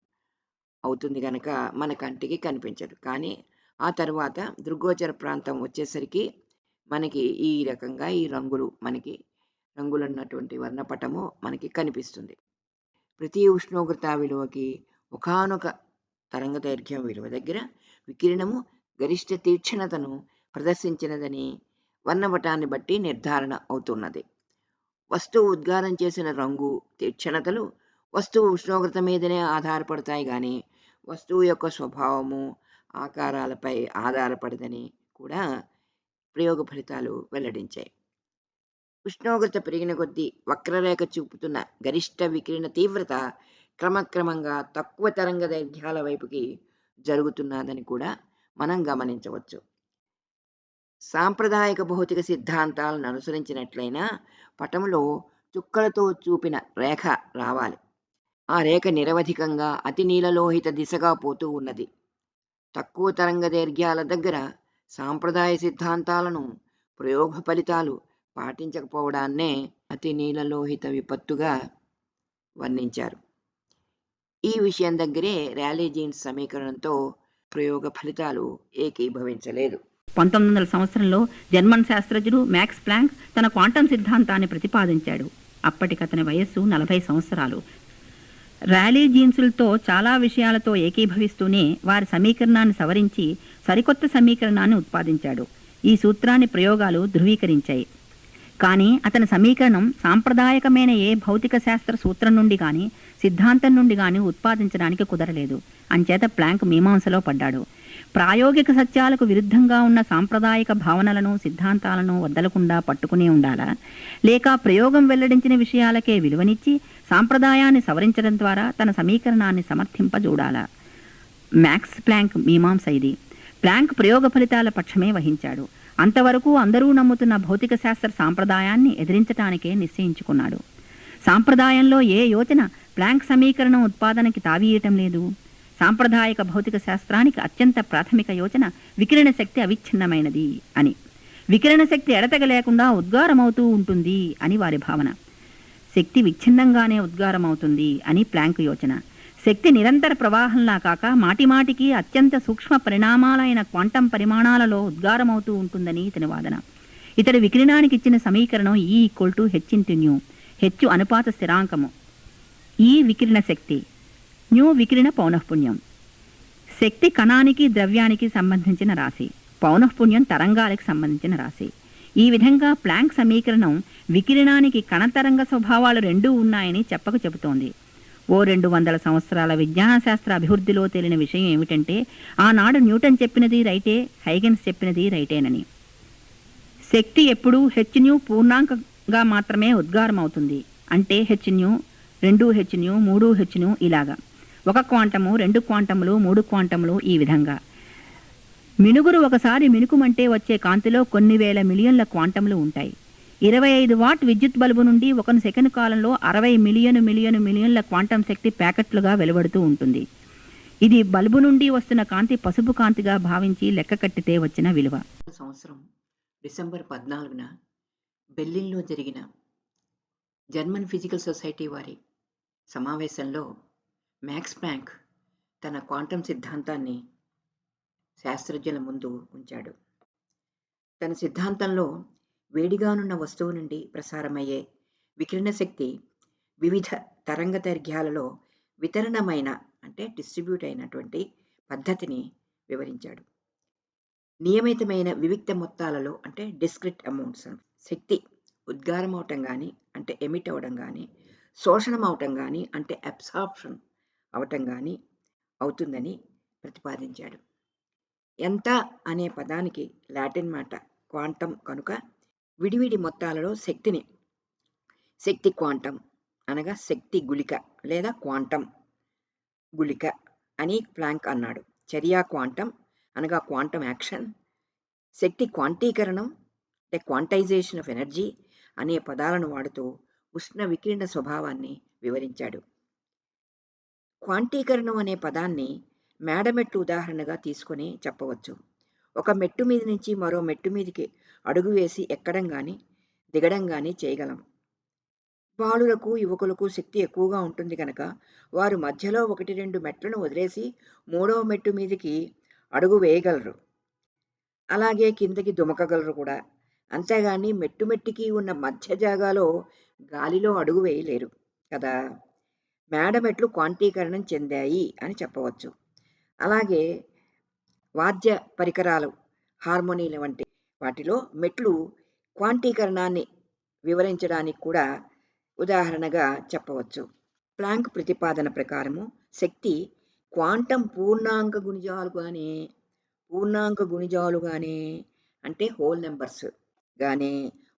అవుతుంది కనుక మన కంటికి కనిపించదు. కానీ ఆ తర్వాత దృగ్గోచర ప్రాంతం వచ్చేసరికి మనకి ఈ రకంగా ఈ రంగులు ఉన్నటువంటి వర్ణపటము మనకి కనిపిస్తుంది. ప్రతి ఉష్ణోగ్రత విలువకి ఒకానొక తరంగ దైర్ఘ్యం విలువ దగ్గర వికిరణము గరిష్ట తీక్షణతను ప్రదర్శించినదని వర్ణపటాన్ని బట్టి నిర్ధారణ అవుతున్నది. వస్తువు ఉద్గారం చేసిన రంగు తీక్షణతలు వస్తువు ఉష్ణోగ్రత మీదనే ఆధారపడతాయి కానీ వస్తువు యొక్క స్వభావము ఆకారాలపై ఆధారపడదని కూడా ప్రయోగ ఫలితాలు వెల్లడించాయి. ఉష్ణోగ్రత పెరిగిన కొద్దీ వక్రరేఖ చూపుతున్న గరిష్ట వికిరణ తీవ్రత క్రమక్రమంగా తక్కువ తరంగ దైర్ఘ్యాల వైపుకి జరుగుతున్నదని కూడా మనం గమనించవచ్చు. సాంప్రదాయిక భౌతిక సిద్ధాంతాలను అనుసరించినట్లయినా పటంలో చుక్కలతో చూపిన రేఖ రావాలి. ఆ రేఖ నిరవధికంగా అతి నీలలోహిత దిశగా పోతూ ఉన్నది. తక్కువ తరంగ దైర్ఘ్యాల దగ్గర సాంప్రదాయ సిద్ధాంతాలను ప్రయోగ ఫలితాలు పాటించకపోవడాన్నే అతి నీలలోహిత విపత్తుగా వర్ణించారు. ఈ విషయం దగ్గరే ర్యాలీ జీన్స్ సమీకరణంతో ప్రయోగ ఫలితాలు ఏకీభవించలేదు. 1900 సంవత్సరంలో జర్మన్ శాస్త్రజ్ఞుడు మ్యాక్స్ ప్లాంక్ తన క్వాంటం సిద్ధాంతాన్ని ప్రతిపాదించాడు. అప్పటికతని వయస్సు 40 సంవత్సరాలు. ర్యాలీ జీన్సులతో చాలా విషయాలతో ఏకీభవిస్తూనే వారి సమీకరణాన్ని సవరించి సరికొత్త సమీకరణాన్ని ఉత్పాదించాడు. ఈ సూత్రాన్ని ప్రయోగాలు ధృవీకరించాయి. కానీ అతని సమీకరణం సాంప్రదాయకమైన ఏ భౌతిక శాస్త్ర సూత్రం నుండి కానీ సిద్ధాంతం నుండి కానీ ఉత్పాదించడానికి కుదరలేదు. అంచేత ప్లాంక్ మీమాంసలో పడ్డాడు. ప్రాయోగిక సత్యాలకు విరుద్ధంగా ఉన్న సాంప్రదాయిక భావనలను సిద్ధాంతాలను వద్దలకుండా పట్టుకునే ఉండాలా, లేక ప్రయోగం వెల్లడించిన విషయాలకే విలువనిచ్చి సాంప్రదాయాన్ని సవరించడం ద్వారా తన సమీకరణాన్ని సమర్థింపజూడాలా? మ్యాక్స్ ప్లాంక్ మీమాంస ఇది. ప్లాంక్ ప్రయోగ ఫలితాల పక్షమే వహించాడు. అంతవరకు అందరూ నమ్ముతున్న భౌతిక శాస్త్ర సాంప్రదాయాన్ని ఎదిరించటానికే నిశ్చయించుకున్నాడు. సాంప్రదాయంలో ఏ యోచన ప్లాంక్ సమీకరణం ఉత్పాదనకి తావీయటం లేదు. సాంప్రదాయక భౌతిక శాస్త్రానికి అత్యంత ప్రాథమిక యోచన వికిరణ శక్తి అవిచ్ఛిన్నమైనది అని. వికిరణ శక్తి ఎడతెగ లేకుండా ఉద్గారమవుతూ ఉంటుంది అని వారి భావన. శక్తి విచ్ఛిన్నంగానే ఉద్గారమవుతుంది అని ప్లాంక్ యోచన. శక్తి నిరంతర ప్రవాహంలా కాక మాటిమాటికి అత్యంత సూక్ష్మ పరిణామాలైన క్వాంటం పరిమాణాలలో ఉద్గారమవుతూ ఉంటుందని ఇతని వాదన. ఇతడి వికిరణానికి ఇచ్చిన సమీకరణం E=h*. హెచ్చు అనుపాత స్థిరాంకము, ఈ వికిరణ శక్తి, న్యూ వికిరణ పౌనఃపుణ్యం. శక్తి కణానికి ద్రవ్యానికి సంబంధించిన రాశి, పౌనఃపుణ్యం తరంగాలకు సంబంధించిన రాశి. ఈ విధంగా ప్లాంక్ సమీకరణం వికిరణానికి కణతరంగ స్వభావాలు రెండూ ఉన్నాయని చెప్పక చెబుతోంది. 200 సంవత్సరాల విజ్ఞాన శాస్త్ర అభివృద్ధిలో తేలిన విషయం ఏమిటంటే ఆనాడు న్యూటన్ చెప్పినది రైటే, హైగెన్స్ చెప్పినది రైటేనని. శక్తి ఎప్పుడూ హెచ్న్యూ పూర్ణాంకంగా మాత్రమే ఉద్గారం అవుతుంది. అంటే హెచ్న్యూ, 2hν, 3hν ఇలాగా. 1 క్వాంటము, 2 క్వాంటములు, 3 క్వాంటములు ఈ విధంగా. మినుగురు ఒకసారి మినుకుమంటే వచ్చే కాంతిలో కొన్ని వేల మిలియన్ల క్వాంటములు ఉంటాయి. 25 వాట్ విద్యుత్ బల్బు నుండి 1 సెకండ్ కాలంలో 60 మిలియన్ల క్వాంటం శక్తి ప్యాకెట్లుగా వెలువడుతూ ఉంటుంది. ఇది బల్బు నుండి వస్తున్న కాంతి పసుపు కాంతిగా భావించి లెక్క కట్టితే వచ్చిన విలువ. సంవత్సరం డిసెంబర్ 14న బెర్లిన్లో జరిగిన జర్మన్ ఫిజికల్ సొసైటీ వారి సమావేశంలో మ్యాక్స్ ప్లాంక్ తన క్వాంటం సిద్ధాంతాన్ని శాస్త్రజ్ఞుల ముందు ఉంచాడు. తన సిద్ధాంతంలో వేడిగానున్న వస్తువు నుండి ప్రసారమయ్యే వికిరణ శక్తి వివిధ తరంగ దైర్ఘ్యాలలో వితరణమైన అంటే డిస్ట్రిబ్యూట్ అయినటువంటి పద్ధతిని వివరించాడు. నియమితమైన వివిక్త మొత్తాలలో అంటే డిస్క్రిట్ అమౌంట్స్ శక్తి ఉద్గారం అవటం కానీ అంటే ఎమిట్ అవడం కానీ, శోషణం అవటం కానీ అంటే అబ్సార్ప్షన్ అవటం కానీ అవుతుందని ప్రతిపాదించాడు. ఎంత అనే పదానికి లాటిన్ మాట క్వాంటం కనుక విడివిడి మొత్తాలలో శక్తి క్వాంటం అనగా శక్తి గుళిక లేదా క్వాంటం గుళిక అని ప్లాంక్ అన్నాడు. చర్య క్వాంటం అనగా క్వాంటం యాక్షన్, శక్తి క్వాంటీకరణం అంటే క్వాంటైజేషన్ ఆఫ్ ఎనర్జీ అనే పదాలను వాడుతూ ఉష్ణ వికిరణ స్వభావాన్ని వివరించాడు. క్వాంటీకరణం అనే పదాన్ని మేడమెట్టు ఉదాహరణగా తీసుకొని చెప్పవచ్చు. ఒక మెట్టు మీద నుంచి మరో మెట్టు మీదకి అడుగు వేసి ఎక్కడం కానీ దిగడం కానీ చేయగలం. బాలులకు యువకులకు శక్తి ఎక్కువగా ఉంటుంది కనుక వారు మధ్యలో 1-2 మెట్లను వదిలేసి 3వ మెట్టు మీదకి అడుగు వేయగలరు. అలాగే కిందకి దుమకగలరు కూడా. అంతేగాని మెట్టుకి ఉన్న మధ్య జాగాలో గాలిలో అడుగు వేయలేరు కదా. మేడమెట్లు క్వాంటీకరణం చెందాయి అని చెప్పవచ్చు. అలాగే వాద్య పరికరాలు, హార్మోనీల వంటి వాటిలో మెట్లు క్వాంటీకరణాన్ని వివరించడానికి కూడా ఉదాహరణగా చెప్పవచ్చు. ప్లాంక్ ప్రతిపాదన ప్రకారము శక్తి క్వాంటం పూర్ణాంక గుణిజాలుగానే అంటే హోల్ నెంబర్స్ గానే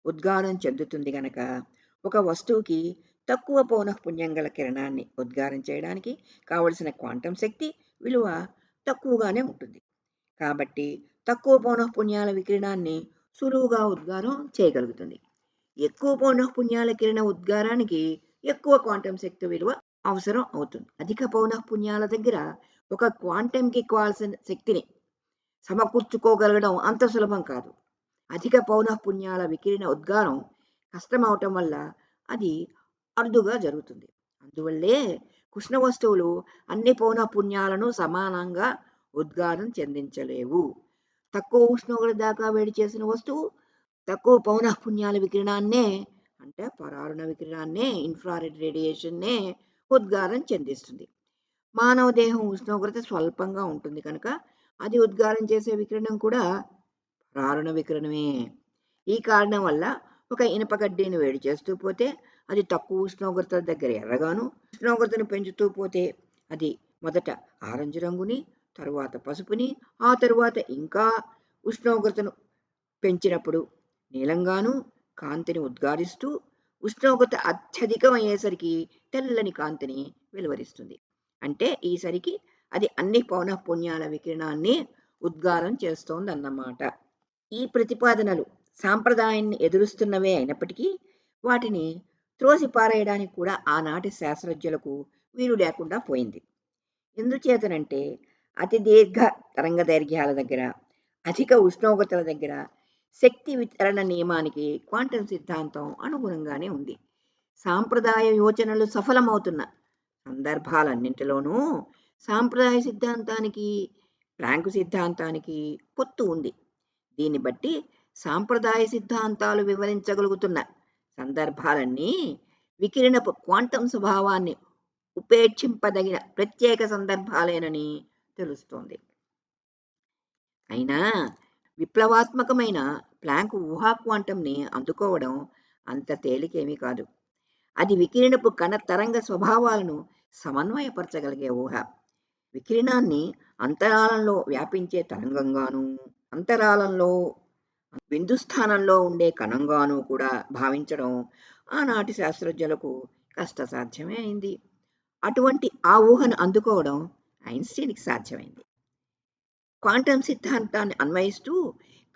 ఉద్గారం చెందుతుంది గనక ఒక వస్తువుకి తక్కువ పౌనఃపున్యం గల కిరణాన్ని ఉద్గారం చేయడానికి కావలసిన క్వాంటం శక్తి విలువ తక్కువగానే ఉంటుంది. కాబట్టి తక్కువ పౌనఃపున్యాల వికిరణాన్ని సులువుగా ఉద్గారం చేయగలుగుతుంది. ఎక్కువ పౌనఃపున్యాల కిరణ ఉద్గారానికి ఎక్కువ క్వాంటం శక్తి విలువ అవసరం అవుతుంది. అధిక పౌనఃపున్యాల దగ్గర ఒక క్వాంటంకి కావాల్సిన శక్తిని సమకూర్చుకోగలగడం అంత సులభం కాదు. అధిక పౌనఃపున్యాల వికిరణ ఉద్గారం కష్టమవటం వల్ల అది అరుదుగా జరుగుతుంది. అందువల్లే కృష్ణ వస్తువులు అన్ని పౌనఃపున్యాలను సమానంగా ఉద్గారం చెందించలేవు. తక్కువ ఉష్ణోగ్రత దాకా వేడి చేసిన వస్తువు తక్కువ పౌనఃపున్యాల వికిరణాన్నే అంటే పరారుణ వికిరణాన్నే, ఇన్ఫ్రారెడ్ రేడియేషన్నే ఉద్గారం చెందిస్తుంది. మానవ దేహం ఉష్ణోగ్రత స్వల్పంగా ఉంటుంది కనుక అది ఉద్గారం చేసే వికిరణం కూడా రారుణ వికిరణమే. ఈ కారణం వల్ల ఒక ఇనుప కడ్డీని వేడి చేస్తూ పోతే అది తక్కువ ఉష్ణోగ్రతల దగ్గర ఎర్రగాను, ఉష్ణోగ్రతను పెంచుతూ పోతే అది మొదట ఆరెంజ్ రంగుని, తరువాత పసుపుని, ఆ తరువాత ఇంకా ఉష్ణోగ్రతను పెంచినప్పుడు నీలంగాను కాంతిని ఉద్గారిస్తూ ఉష్ణోగ్రత అత్యధికమయ్యేసరికి తెల్లని కాంతిని వెలువరిస్తుంది. అంటే ఈసరికి అది అన్ని పౌనఃపున్యాల వికిరణాన్ని ఉద్గారం చేస్తోందన్నమాట. ఈ ప్రతిపాదనలు సాంప్రదాయాన్ని ఎదురుస్తున్నవే అయినప్పటికీ వాటిని త్రోసిపారేయడానికి కూడా ఆనాటి శాస్త్రజ్ఞులకు వీలు లేకుండా పోయింది. ఎందుచేతనంటే అతి దీర్ఘ తరంగదైర్ఘ్యాల దగ్గర, అధిక ఉష్ణోగ్రతల దగ్గర శక్తి వితరణ నియమానికి క్వాంటం సిద్ధాంతం అనుగుణంగానే ఉంది. సాంప్రదాయ యోచనలు సఫలమవుతున్న సందర్భాలన్నింటిలోనూ సాంప్రదాయ సిద్ధాంతానికి, ప్లాంక్ సిద్ధాంతానికి పొత్తు ఉంది. దీన్ని బట్టి సాంప్రదాయ సిద్ధాంతాలు వివరించగలుగుతున్న సందర్భాలన్నీ వికిరణపు క్వాంటం స్వభావాన్ని ఉపేక్షింపదగిన ప్రత్యేక సందర్భాలేనని తెలుస్తోంది. అయినా విప్లవాత్మకమైన ప్లాంక్ ఊహా క్వాంటంని అందుకోవడం అంత తేలికేమీ కాదు. అది వికిరణపు కణ తరంగ స్వభావాలను సమన్వయపరచగలిగే ఊహ. వికిరణాన్ని అంతరాళంలో వ్యాపించే తరంగంగాను, అంతరాళంలో బిందుస్థానంలో ఉండే కణంగాను కూడా భావించడం ఆనాటి శాస్త్రజ్ఞులకు కష్టసాధ్యమే అయింది. అటువంటి ఆ ఊహను అందుకోవడం ఐన్స్టీన్కి సాధ్యమైంది. క్వాంటం సిద్ధాంతాన్ని అన్వయిస్తూ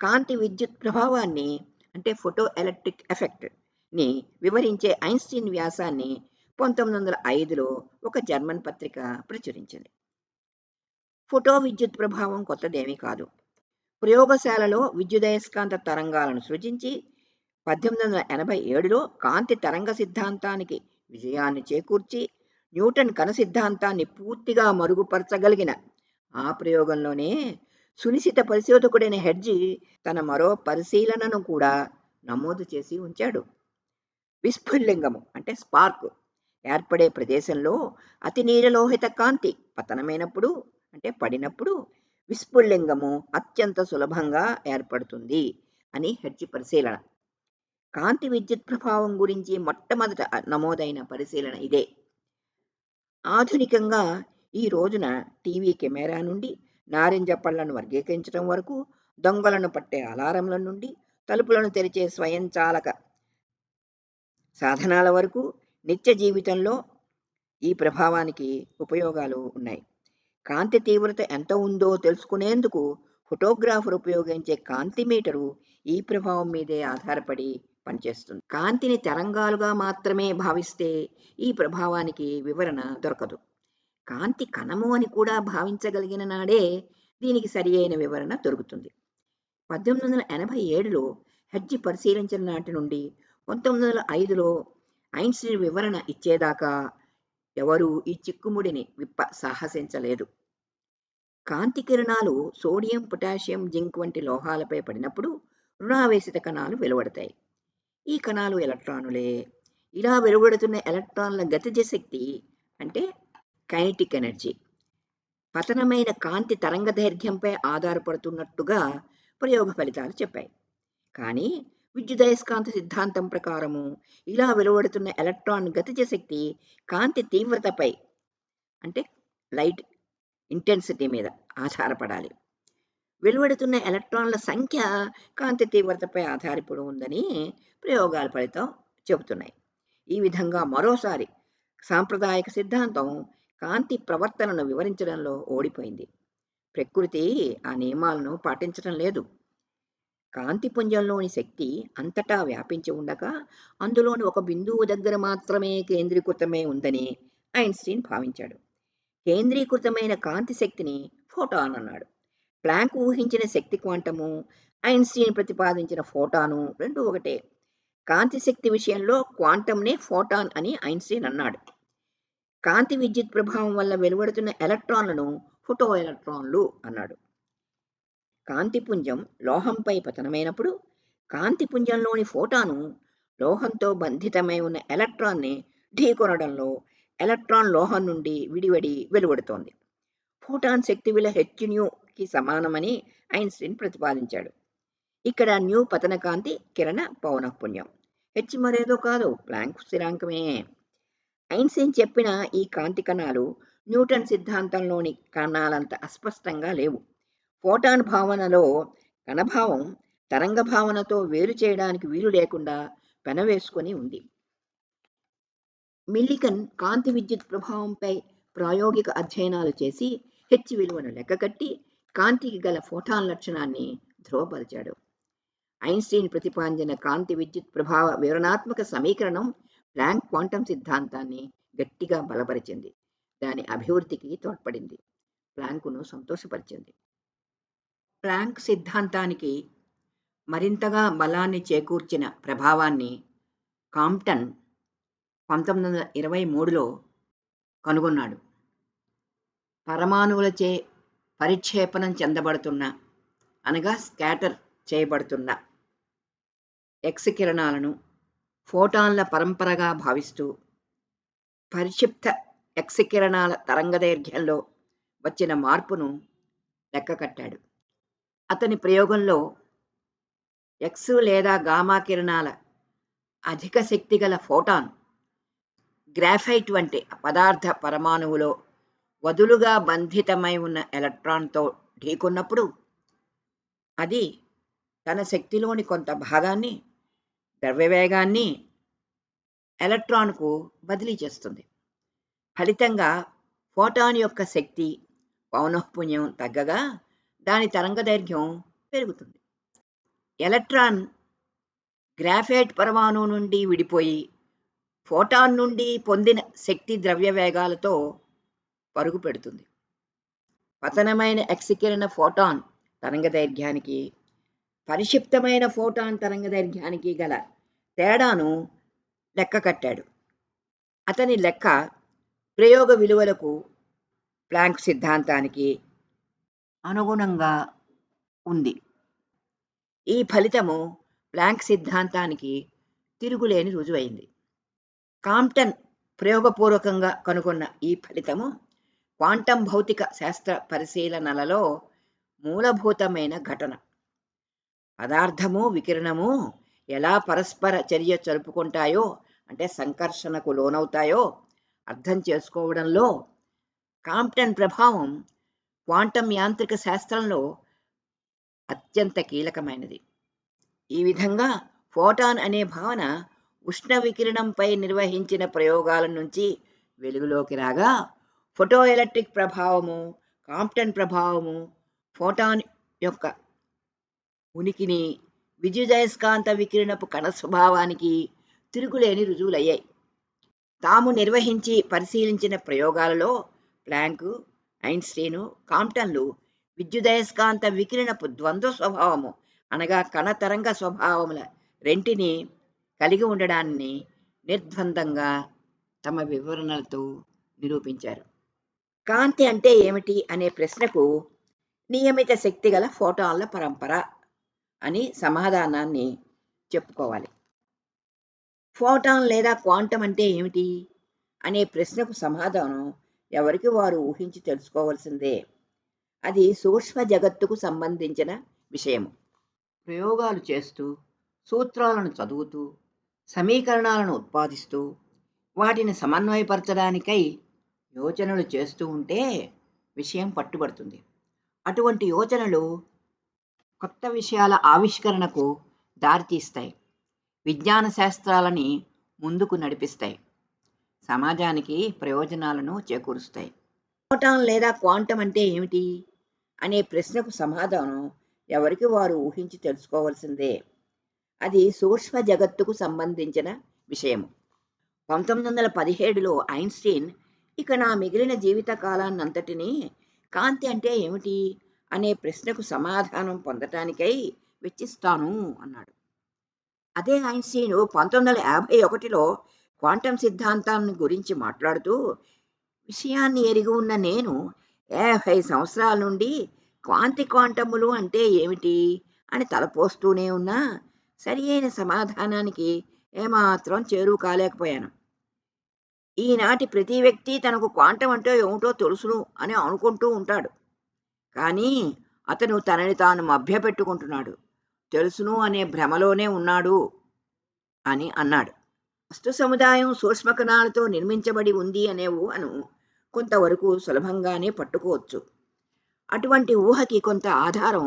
కాంతి విద్యుత్ ప్రభావాన్ని అంటే ఫోటో ఎలక్ట్రిక్ ఎఫెక్ట్ ని వివరించే ఐన్స్టీన్ వ్యాసాన్ని 1905లో ఒక జర్మన్ పత్రిక ప్రచురించింది. ఫోటో విద్యుత్ ప్రభావం కొత్తదేమీ కాదు. ప్రయోగశాలలో విద్యుదయస్కాంత తరంగాలను సృజించి 1887లో కాంతి తరంగ సిద్ధాంతానికి విజయాన్ని చేకూర్చి న్యూటన్ కణ సిద్ధాంతాన్ని పూర్తిగా మరుగుపరచగలిగిన ఆ ప్రయోగంలోనే సునిశిత పరిశోధకుడైన హెడ్జీ తన మరో పరిశీలనను కూడా నమోదు చేసి ఉంచాడు. విస్ఫులింగము అంటే స్పార్క్ ఏర్పడే ప్రదేశంలో అతి నీలలోహిత కాంతి పతనమైనప్పుడు అంటే పడినప్పుడు విస్ఫులింగము అత్యంత సులభంగా ఏర్పడుతుంది అని హెడ్జీ పరిశీలన. కాంతి విద్యుత్ ప్రభావం గురించి మొట్టమొదట నమోదైన పరిశీలన ఇదే. ఆధునికంగా ఈ రోజున టీవీ కెమెరా నుండి నారింజ పళ్లను వర్గీకరించడం వరకు, దొంగలను పట్టే అలారంల నుండి తలుపులను తెరిచే స్వయంచాలక సాధనాల వరకు నిత్య జీవితంలో ఈ ప్రభావానికి ఉపయోగాలు ఉన్నాయి. కాంతి తీవ్రత ఎంత ఉందో తెలుసుకునేందుకు ఫోటోగ్రాఫర్ ఉపయోగించే కాంతి మీటరు ఈ ప్రభావం మీదే ఆధారపడి పనిచేస్తుంది. కాంతిని తరంగాలుగా మాత్రమే భావిస్తే ఈ ప్రభావానికి వివరణ దొరకదు. కాంతి కణము అని కూడా భావించగలిగిన నాడే దీనికి సరి అయిన వివరణ దొరుకుతుంది. 1887లో హెడ్జీ పరిశీలించిన నాటి నుండి 1905లో ఐన్స్టీన్ వివరణ ఇచ్చేదాకా ఎవరూ ఈ చిక్కుముడిని విప్ప సాహసించలేదు. కాంతి కిరణాలు సోడియం, పొటాషియం, జింక్ వంటి లోహాలపై పడినప్పుడు రుణావేశిత కణాలు వెలువడతాయి. ఈ కణాలు ఎలక్ట్రానులే. ఇలా వెలువడుతున్న ఎలక్ట్రాన్ల గతిజ శక్తి అంటే కైనెటిక్ ఎనర్జీ పతనమైన కాంతి తరంగ దైర్ఘ్యంపై ఆధారపడుతున్నట్టుగా ప్రయోగ ఫలితాలు చెప్పాయి. కానీ విద్యుదయస్కాంత సిద్ధాంతం ప్రకారము ఇలా వెలువడుతున్న ఎలక్ట్రాన్ గతిజ శక్తి కాంతి తీవ్రతపై అంటే లైట్ ఇంటెన్సిటీ మీద ఆధారపడాలి. వెలువడుతున్న ఎలక్ట్రాన్ల సంఖ్య కాంతి తీవ్రతపై ఆధారపడి ఉందని ప్రయోగాల ఫలితం చెబుతున్నాయి. ఈ విధంగా మరోసారి సాంప్రదాయక సిద్ధాంతం కాంతి ప్రవర్తనను వివరించడంలో ఓడిపోయింది. ప్రకృతి ఆ నియమాలను పాటించడం లేదు. కాంతి పుంజంలోని శక్తి అంతటా వ్యాపించి ఉండగా అందులోని ఒక బిందువు దగ్గర మాత్రమే కేంద్రీకృతమై ఉందని ఐన్స్టీన్ భావించాడు. కేంద్రీకృతమైన కాంతి శక్తిని ఫోటాన్ అన్నాడు. ప్లాంక్ ఊహించిన శక్తి క్వాంటము, ఐన్స్టీన్ ప్రతిపాదించిన ఫోటాను రెండు ఒకటే. కాంతి శక్తి విషయంలో క్వాంటంనే ఫోటాన్ అని ఐన్స్టీన్ అన్నాడు. కాంతి విద్యుత్ ప్రభావం వల్ల వెలువడుతున్న ఎలక్ట్రాన్లను ఫోటో ఎలక్ట్రాన్లు అన్నాడు. కాంతిపుంజం లోహంపై పతనమైనప్పుడు కాంతిపుంజంలోని ఫోటాను లోహంతో బంధితమై ఉన్న ఎలక్ట్రాన్ని ఢీకొనడంలో ఎలక్ట్రాన్ లోహం నుండి విడివడి వెలువడుతోంది. ఫోటాన్ శక్తి విలువ hν సమానమని ఐన్స్టీన్ ప్రతిపాదించాడు. ఇక్కడ న్యూ పతన కాంతి కిరణ పౌనఃపున్యం. హెచ్ మరేదో కాదు, ప్లాంక్ స్థిరాంకమే. ఐన్స్టీన్ చెప్పిన ఈ కాంతి కణాలు న్యూటన్ సిద్ధాంతంలోని కణాలంత అస్పష్టంగా లేవు. ఫోటాన్ భావనలో కణభావం తరంగ భావనతో వేరు చేయడానికి వీలు లేకుండా పెనవేసుకొని ఉంది. మిల్లికన్ కాంతి విద్యుత్ ప్రభావంపై ప్రాయోగిక అధ్యయనాలు చేసి హెచ్ విలువను లెక్కకట్టి కాంతికి గల ఫోటాన్ లక్షణాన్ని ధృవపరిచాడు. ఐన్స్టీన్ ప్రతిపాదించిన కాంతి విద్యుత్ ప్రభావ వివరణాత్మక సమీకరణం ప్లాంక్ క్వాంటం సిద్ధాంతాన్ని గట్టిగా బలపరిచింది. దాని అభివృద్ధికి తోడ్పడింది. ప్లాంకును సంతోషపరిచింది. ప్లాంక్ సిద్ధాంతానికి మరింతగా బలాన్ని చేకూర్చిన ప్రభావాన్ని కాంప్టన్ 1923లో కనుగొన్నాడు. పరమాణువులచే పరిక్షేపణం చెందబడుతున్న అనగా స్కాటర్ చేయబడుతున్న ఎక్స్ కిరణాలను ఫోటాన్ల పరంపరగా భావిస్తూ పరిక్షిప్త ఎక్స్ కిరణాల తరంగదైర్ఘ్యంలో వచ్చిన మార్పును లెక్కకట్టాడు. అతని ప్రయోగంలో ఎక్స్ లేదా గామా కిరణాల అధిక శక్తి గల ఫోటాన్ గ్రాఫైట్ వంటి పదార్థ పరమాణువులో వదులుగా బంధితమై ఉన్న ఎలక్ట్రాన్తో ఢీకొన్నప్పుడు అది తన శక్తిలోని కొంత భాగాన్ని, ద్రవ్యవేగాన్ని ఎలక్ట్రాన్కు బదిలీ చేస్తుంది. ఫలితంగా ఫోటాన్ యొక్క శక్తి పౌనఃపున్యం తగ్గగా దాని తరంగదైర్ఘ్యం పెరుగుతుంది. ఎలక్ట్రాన్ గ్రాఫైట్ పరమాణువు నుండి విడిపోయి ఫోటాన్ నుండి పొందిన శక్తి ద్రవ్యవేగాలతో పరుగు పెడుతుంది. పతనమైన ఎక్స్ కిరణ ఫోటాన్ తరంగదైర్ఘ్యానికి, పరిక్షిప్తమైన ఫోటాన్ తరంగదైర్ఘ్యానికి గల తేడాను లెక్కకట్టాడు. అతని లెక్క ప్రయోగ విలువలకు ప్లాంక్ సిద్ధాంతానికి అనుగుణంగా ఉంది. ఈ ఫలితము ప్లాంక్ సిద్ధాంతానికి తిరుగులేని రుజువైంది. కాంప్టన్ ప్రయోగపూర్వకంగా కనుగొన్న ఈ ఫలితము క్వాంటం భౌతిక శాస్త్ర పరిశీలనలలో మూలభూతమైన ఘటన. పదార్థము వికిరణము ఎలా పరస్పర చర్య జరుపుకుంటాయో, అంటే సంకర్షణకు లోనవుతాయో అర్థం చేసుకోవడంలో కాంప్టన్ ప్రభావం క్వాంటం యాంత్రిక శాస్త్రంలో అత్యంత కీలకమైనది. ఈ విధంగా ఫోటాన్ అనే భావన ఉష్ణ వికిరణంపై నిర్వహించిన ప్రయోగాల నుంచి వెలుగులోకి రాగా ఫోటో ఎలక్ట్రిక్ ప్రభావము, కాంప్టన్ ప్రభావము ఫోటాన్ యొక్క ఉనికిని, విద్యుదయస్కాంత వికిరణపు కణ స్వభావానికి తిరుగులేని రుజువులయ్యాయి. తాము నిర్వహించి పరిశీలించిన ప్రయోగాలలో ప్లాంక్, ఐన్స్టీను, కాంప్టన్లు విద్యుదయస్కాంత వికిరణపు ద్వంద్వ స్వభావము అనగా కణ తరంగ స్వభావముల రెంటిని కలిగి ఉండడాన్ని నిర్ద్వందంగా తమ వివరణలతో నిరూపించారు. కాంతి అంటే ఏమిటి అనే ప్రశ్నకు నియమిత శక్తి గల ఫోటాన్ల పరంపర అని సమాధానాన్ని చెప్పుకోవాలి. ఫోటాన్ లేదా క్వాంటం అంటే ఏమిటి అనే ప్రశ్నకు సమాధానం ఎవరికి వారు ఊహించి తెలుసుకోవాల్సిందే. అది సూక్ష్మ జగత్తుకు సంబంధించిన విషయము. ప్రయోగాలు చేస్తూ, సూత్రాలను చదువుతూ, సమీకరణాలను ఉత్పాదిస్తూ, వాటిని సమన్వయపరచడానికై యోచనలు చేస్తూ ఉంటే విషయం పట్టుబడుతుంది. అటువంటి యోచనలు కొత్త విషయాల ఆవిష్కరణకు దారితీస్తాయి, విజ్ఞాన శాస్త్రాలని ముందుకు నడిపిస్తాయి, సమాజానికి ప్రయోజనాలను చేకూరుస్తాయి. ఫోటాన్ లేదా క్వాంటం అంటే ఏమిటి అనే ప్రశ్నకు సమాధానం ఎవరికి వారు ఊహించి తెలుసుకోవాల్సిందే. అది సూక్ష్మ జగత్తుకు సంబంధించిన విషయము. 1917లో ఐన్స్టీన్ ఇక నా మిగిలిన జీవిత కాలాన్నంతటినీ కాంతి అంటే ఏమిటి అనే ప్రశ్నకు సమాధానం పొందటానికై వెచ్చిస్తాను అన్నాడు. అదే ఐన్స్టీన్ 1951లో క్వాంటం సిద్ధాంతాన్ని గురించి మాట్లాడుతూ, విషయాన్ని ఎరిగి ఉన్న నేను 50 సంవత్సరాల నుండి క్వాంటములు అంటే ఏమిటి అని తలపోస్తూనే ఉన్నా సరి అయిన సమాధానానికి ఏమాత్రం చేరువ కాలేకపోయాను. ఈనాటి ప్రతి వ్యక్తి తనకు క్వాంటం అంటే ఏమిటో తెలుసును అని అనుకుంటూ ఉంటాడు. కానీ అతను తనని తాను మభ్యపెట్టుకుంటున్నాడు. తెలుసును అనే భ్రమలోనే ఉన్నాడు అని అన్నాడు. వస్తు సముదాయం సూక్ష్మ కణాలతో నిర్మించబడి ఉంది అనే ఊహను కొంతవరకు సులభంగానే పట్టుకోవచ్చు. అటువంటి ఊహకి కొంత ఆధారం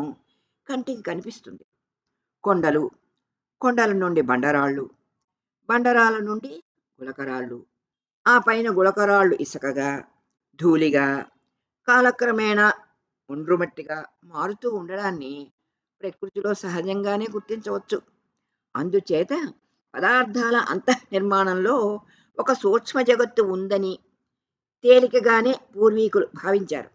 కంటికి కనిపిస్తుంది. కొండలు, కొండల నుండి బండరాళ్ళు, బండరాల నుండి గులకరాళ్ళు, ఆ పైన గులకరాళ్ళు ఇసుకగా, ధూళిగా, కాలక్రమేణా ఒండ్రుమట్టిగా మారుతూ ఉండడాన్ని ప్రకృతిలో సహజంగానే గుర్తించవచ్చు. అందుచేత పదార్థాల అంతఃనిర్మాణంలో ఒక సూక్ష్మ జగత్తు ఉందని తేలికగానే పూర్వీకులు భావించారు.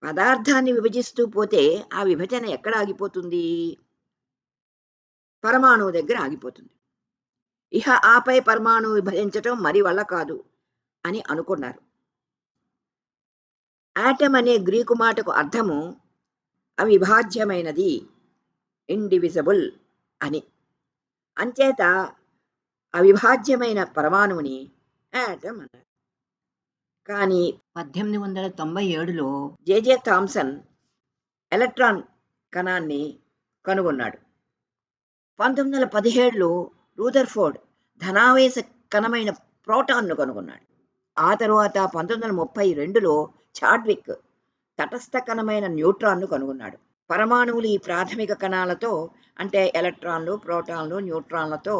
పదార్థాన్ని విభజిస్తూ పోతే ఆ విభజన ఎక్కడ ఆగిపోతుంది? పరమాణువు దగ్గర ఆగిపోతుంది. ఇహ ఆపై పరమాణువు విభజించటం మరి వల్ల కాదు అని అనుకున్నారు. ఆటమ్ అనే గ్రీకు మాటకు అర్థము అవిభాజ్యమైనది, ఇండివిజబుల్ అని. అంచేత అవిభాజ్యమైన పరమాణువుని ఆటమ్ అన్నారు. కానీ 1897లో జేజే థామ్సన్ ఎలక్ట్రాన్ కణాన్ని కనుగొన్నాడు. 1917లో రూదర్ఫోర్డ్ ధనావేశ కణమైన ప్రోటాన్ను కనుగొన్నాడు. ఆ తరువాత 1932లో చాడ్విక్ తటస్థ కణమైన న్యూట్రాన్ను కనుగొన్నాడు. పరమాణువులు ఈ ప్రాథమిక కణాలతో అంటే ఎలక్ట్రాన్లు, ప్రోటాన్లు, న్యూట్రాన్లతో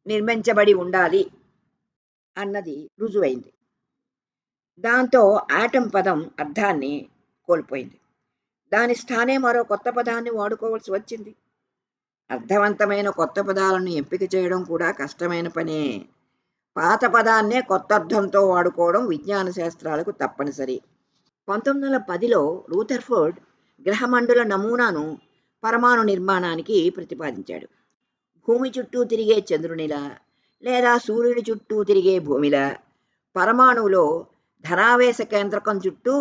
నిర్మించబడి ఉండాలి అన్నది రుజువైంది. దాంతో ఆటం పదం అర్థాన్ని కోల్పోయింది. దాని స్థానే మరో కొత్త పదాన్ని వాడుకోవాల్సి వచ్చింది. అర్థవంతమైన కొత్త పదాలను ఎంపిక చేయడం కూడా కష్టమైన పనే. పాత పదాన్నే కొత్త అర్థంతో వాడుకోవడం విజ్ఞాన శాస్త్రాలకు తప్పనిసరి. 1910లో రూథర్ఫోర్డ్ గ్రహమండల నమూనాను పరమాణు నిర్మాణానికి ప్రతిపాదించాడు. భూమి చుట్టూ తిరిగే చంద్రునిలా లేదా సూర్యుడి చుట్టూ తిరిగే భూమిలా పరమాణువులో ధనావేశ కేంద్రకం చుట్టూ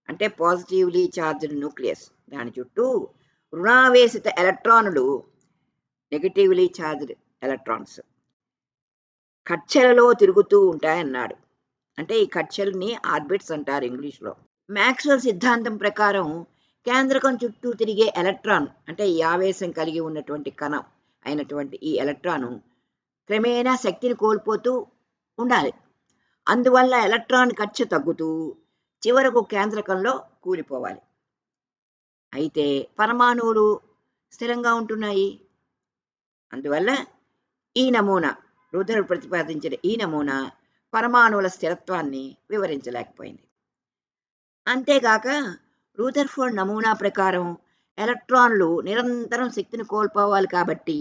అంటే పాజిటివ్లీ చార్జ్డ్ న్యూక్లియస్ దాని చుట్టూ రుణావేశిత ఎలక్ట్రానులు నెగటివ్లీ చార్జ్డ్ ఎలక్ట్రాన్స్ కక్షలలో తిరుగుతూ ఉంటాయన్నాడు. అంటే ఈ కక్షల్ని ఆర్బిట్స్ అంటారు ఇంగ్లీష్లో. మ్యాక్స్వెల్ సిద్ధాంతం ప్రకారం కేంద్రకం చుట్టూ తిరిగే ఎలక్ట్రాన్ అంటే ఈ ఆవేశం కలిగి ఉన్నటువంటి కణం అయినటువంటి ఈ ఎలక్ట్రాను క్రమేణా శక్తిని కోల్పోతూ ఉండాలి. అందువల్ల ఎలక్ట్రాన్ కక్ష తగ్గుతూ చివరకు కేంద్రకంలో కూలిపోవాలి. అయితే పరమాణువులు స్థిరంగా ఉంటున్నాయి. అందువల్ల ఈ నమూనా రుదర్ ప్రతిపాదించిన ఈ నమూనా పరమాణువుల స్థిరత్వాన్ని వివరించలేకపోయింది. అంతేగాక రూదర్ఫోర్డ్ నమూనా ప్రకారం ఎలక్ట్రాన్లు నిరంతరం శక్తిని కోల్పోవాలి కాబట్టి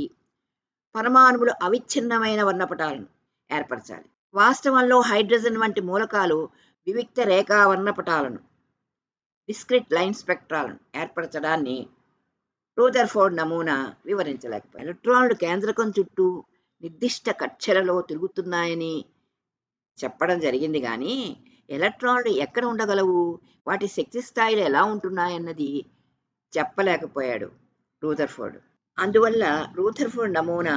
పరమాణువులు అవిచ్ఛిన్నమైన వర్ణపటాలను ఏర్పరచాలి. వాస్తవంలో హైడ్రోజన్ వంటి మూలకాలు వివిక్త రేఖా వర్ణపటాలను డిస్క్రిట్ లైన్ స్పెక్ట్రాలను ఏర్పరచడాన్ని రూదర్ఫోర్డ్ నమూనా వివరించలేకపోయింది. ఎలక్ట్రాన్లు కేంద్రకం చుట్టూ నిర్దిష్ట కక్షలలో తిరుగుతున్నాయని చెప్పడం జరిగింది కానీ ఎలక్ట్రాన్లు ఎక్కడ ఉండగలవు, వాటి శక్తి స్థాయిలు ఎలా ఉంటున్నాయన్నది చెప్పలేకపోయాడు రూదర్ఫోర్డ్. అందువల్ల రూదర్ఫోర్డ్ నమూనా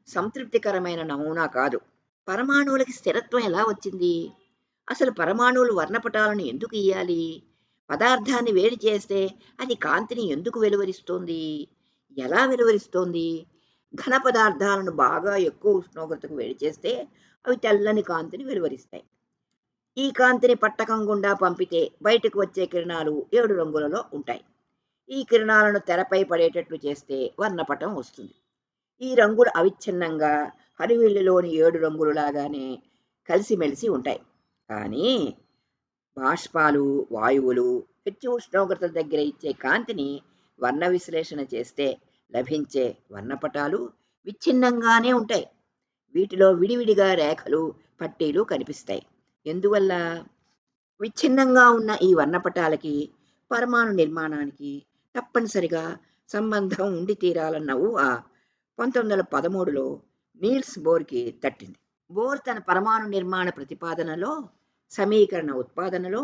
సంతృప్తికరమైన నమూనా కాదు. పరమాణువులకి స్థిరత్వం ఎలా వచ్చింది? అసలు పరమాణువులు వర్ణపటాలను ఎందుకు ఇయ్యాలి? పదార్థాన్ని వేడి చేస్తే అది కాంతిని ఎందుకు వెలువరిస్తోంది? ఎలా వెలువరిస్తోంది? ఘన పదార్థాలను బాగా ఎక్కువ ఉష్ణోగ్రతకు వేడి చేస్తే అవి తెల్లని కాంతిని వెలువరిస్తాయి. ఈ కాంతిని పట్టకం గుండా పంపితే బయటకు వచ్చే కిరణాలు 7 రంగులలో ఉంటాయి. ఈ కిరణాలను తెరపై పడేటట్లు చేస్తే వర్ణపటం వస్తుంది. ఈ రంగులు అవిచ్ఛిన్నంగా హరివిల్లులోని 7 రంగులులాగానే కలిసిమెలిసి ఉంటాయి. కానీ బాష్పాలు, వాయువులు హెచ్చు ఉష్ణోగ్రతల దగ్గర ఇచ్చే కాంతిని వర్ణ విశ్లేషణ చేస్తే లభించే వర్ణపటాలు విచ్ఛిన్నంగానే ఉంటాయి. వీటిలో విడివిడిగా రేఖలు, పట్టీలు కనిపిస్తాయి. ఎందువల్ల? విచ్ఛిన్నంగా ఉన్న ఈ వర్ణపటాలకి పరమాణు నిర్మాణానికి తప్పనిసరిగా సంబంధం ఉండి తీరాలన్న ఊహ 1913లో నీల్స్ బోర్కి తట్టింది. బోర్ తన పరమాణు నిర్మాణ ప్రతిపాదనలో సమీకరణ ఉత్పాదనలో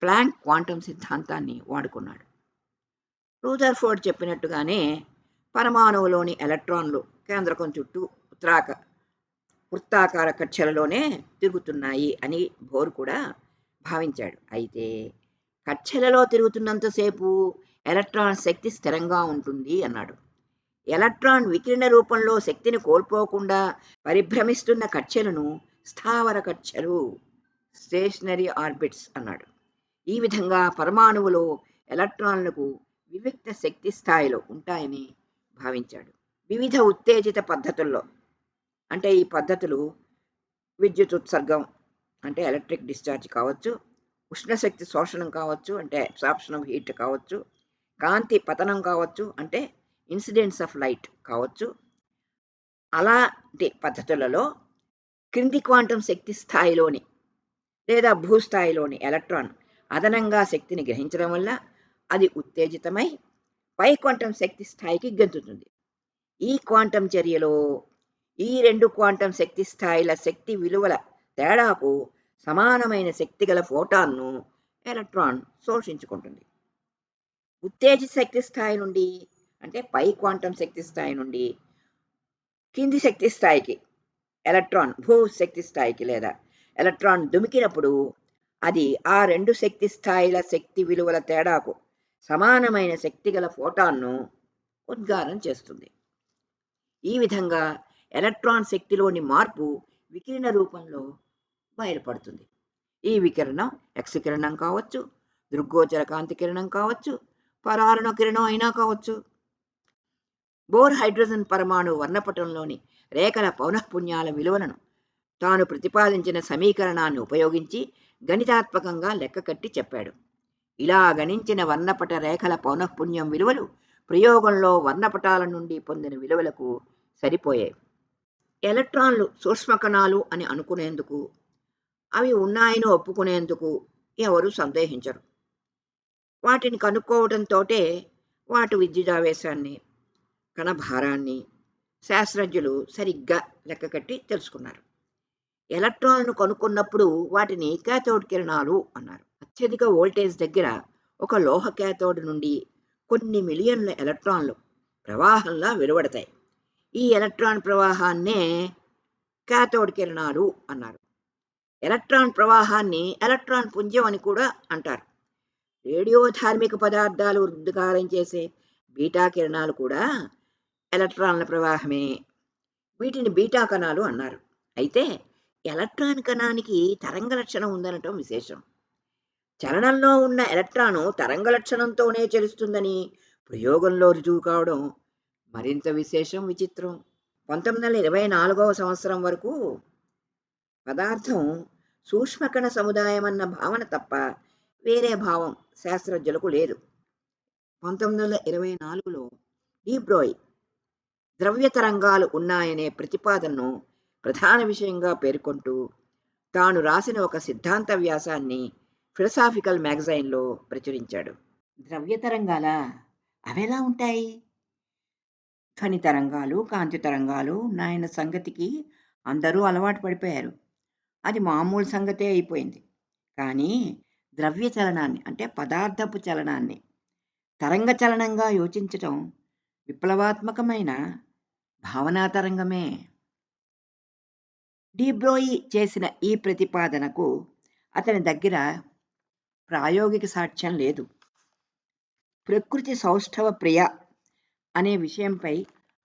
ప్లాంక్ క్వాంటం సిద్ధాంతాన్ని వాడుకున్నాడు. రూదర్ఫోర్డ్ చెప్పినట్టుగానే పరమాణువులోని ఎలక్ట్రాన్లు కేంద్రకం చుట్టూ వృత్తాకార కక్ష్యలలోనే తిరుగుతున్నాయి అని బోర్ కూడా భావించాడు. అయితే కక్ష్యలలో తిరుగుతున్నంతసేపు ఎలక్ట్రాన్ శక్తి స్థిరంగా ఉంటుంది అన్నాడు. ఎలక్ట్రాన్ వికిరణ రూపంలో శక్తిని కోల్పోకుండా పరిభ్రమిస్తున్న కక్ష్యలను స్థావర కక్ష్యలు, స్టేషనరీ ఆర్బిట్స్ అన్నాడు. ఈ విధంగా పరమాణువులో ఎలక్ట్రాన్లకు వివిక్త శక్తి స్థాయిలో ఉంటాయని భావించాడు. వివిధ ఉత్తేజిత పద్ధతుల్లో, అంటే ఈ పద్ధతులు విద్యుత్ ఉత్సర్గం అంటే ఎలక్ట్రిక్ డిశ్చార్జ్ కావచ్చు, ఉష్ణశక్తి శోషణం కావచ్చు అంటే అబ్సార్ప్షన్ ఆఫ్ హీట్ కావచ్చు, కాంతి పతనం కావచ్చు అంటే ఇన్సిడెంట్స్ ఆఫ్ లైట్ కావచ్చు. అలాంటి పద్ధతులలో క్రింది క్వాంటం శక్తి స్థాయిలోని లేదా భూస్థాయిలోని ఎలక్ట్రాన్ అదనంగా శక్తిని గ్రహించడం వల్ల అది ఉత్తేజితమై పై క్వాంటం శక్తి స్థాయికి గెంతుతుంది. ఈ క్వాంటం చర్యలో ఈ రెండు క్వాంటం శక్తి స్థాయిల శక్తి విలువల తేడాకు సమానమైన శక్తి గల ఫోటాన్ను ఎలక్ట్రాన్ శోషించుకుంటుంది. ఉత్తేజిత శక్తి స్థాయి నుండి అంటే పై క్వాంటం శక్తి స్థాయి నుండి కింది శక్తి స్థాయికి ఎలక్ట్రాన్ భూ శక్తి స్థాయికి లేదా ఎలక్ట్రాన్ దుమికినప్పుడు అది ఆ రెండు శక్తి స్థాయిల శక్తి విలువల తేడాకు సమానమైన శక్తి గల ఫోటాన్ను ఉద్గారం చేస్తుంది. ఈ విధంగా ఎలక్ట్రాన్ శక్తిలోని మార్పు వికిరణ రూపంలో బయలుపడుతుంది. ఈ వికిరణం ఎక్స్ కిరణం కావచ్చు, దృగ్గోచర కాంతి కిరణం కావచ్చు, పరారుణ కిరణం అయినా కావచ్చు. బోర్ హైడ్రోజన్ పరమాణు వర్ణపటంలోని రేఖల పౌనఃపున్యాల విలువలను తాను ప్రతిపాదించిన సమీకరణాన్ని ఉపయోగించి గణితాత్మకంగా లెక్కకట్టి చెప్పాడు. ఇలా గణించిన వర్ణపట రేఖల పౌనఃపున్యం విలువలు ప్రయోగంలో వర్ణపటాల నుండి పొందిన విలువలకు సరిపోయాయి. ఎలక్ట్రాన్లు సూక్ష్మకణాలు అని అనుకునేందుకు, అవి ఉన్నాయని ఒప్పుకునేందుకు ఎవరు సందేహించరు. వాటిని కనుక్కోవడంతోటే వాటి విద్యుదావేశాన్ని, కణభారాన్ని శాస్త్రజ్ఞులు సరిగ్గా లెక్కకట్టి తెలుసుకున్నారు. ఎలక్ట్రాన్లను కనుక్కున్నప్పుడు వాటిని క్యాథోడ్ కిరణాలు అన్నారు. అత్యధిక వోల్టేజ్ దగ్గర ఒక లోహ క్యాథోడ్ నుండి కొన్ని మిలియన్ల ఎలక్ట్రాన్లు ప్రవాహంలా వెలువడతాయి. ఈ ఎలక్ట్రాన్ ప్రవాహాన్నే క్యాథోడ్ కిరణాలు అన్నారు. ఎలక్ట్రాన్ ప్రవాహాన్ని ఎలక్ట్రాన్ పుంజం అని కూడా అంటారు. రేడియోధార్మిక పదార్థాలు ఉద్గారం చేసే బీటా కిరణాలు కూడా ఎలక్ట్రాన్ల ప్రవాహమే. వీటిని బీటా కణాలు అన్నారు. అయితే ఎలక్ట్రాన్ కణానికి తరంగ లక్షణం ఉందనటం విశేషం. చలనంలో ఉన్న ఎలక్ట్రాను తరంగ లక్షణంతోనే చలిస్తుందని ప్రయోగంలో రుజువు కావడం మరింత విశేషం, విచిత్రం. 1924వ సంవత్సరం వరకు పదార్థం సూక్ష్మకణ సముదాయం అన్న భావన తప్ప వేరే భావం శాస్త్రజ్ఞులకు లేదు. 1924లో డి బ్రోయ్ ద్రవ్య తరంగాలు ఉన్నాయనే ప్రతిపాదనను ప్రధాన విషయంగా పేర్కొంటూ తాను రాసిన ఒక సిద్ధాంత వ్యాసాన్ని ఫిలసాఫికల్ మ్యాగజైన్లో ప్రచురించాడు. ద్రవ్య తరంగాల అవెలా ఉంటాయి? ధ్వని తరంగాలు, కాంతి తరంగాలు ఉన్నాయన్న సంగతికి అందరూ అలవాటు పడిపోయారు. అది మామూలు సంగతే అయిపోయింది. కానీ ద్రవ్య చలనాన్ని అంటే పదార్థపు చలనాన్ని తరంగ చలనంగా యోచించటం విప్లవాత్మకమైన భావనా తరంగమే. డి బ్రోయి చేసిన ఈ ప్రతిపాదనకు అతని దగ్గర ప్రాయోగిక సాక్ష్యం లేదు. ప్రకృతి సౌష్ఠవ ప్రియ అనే విషయంపై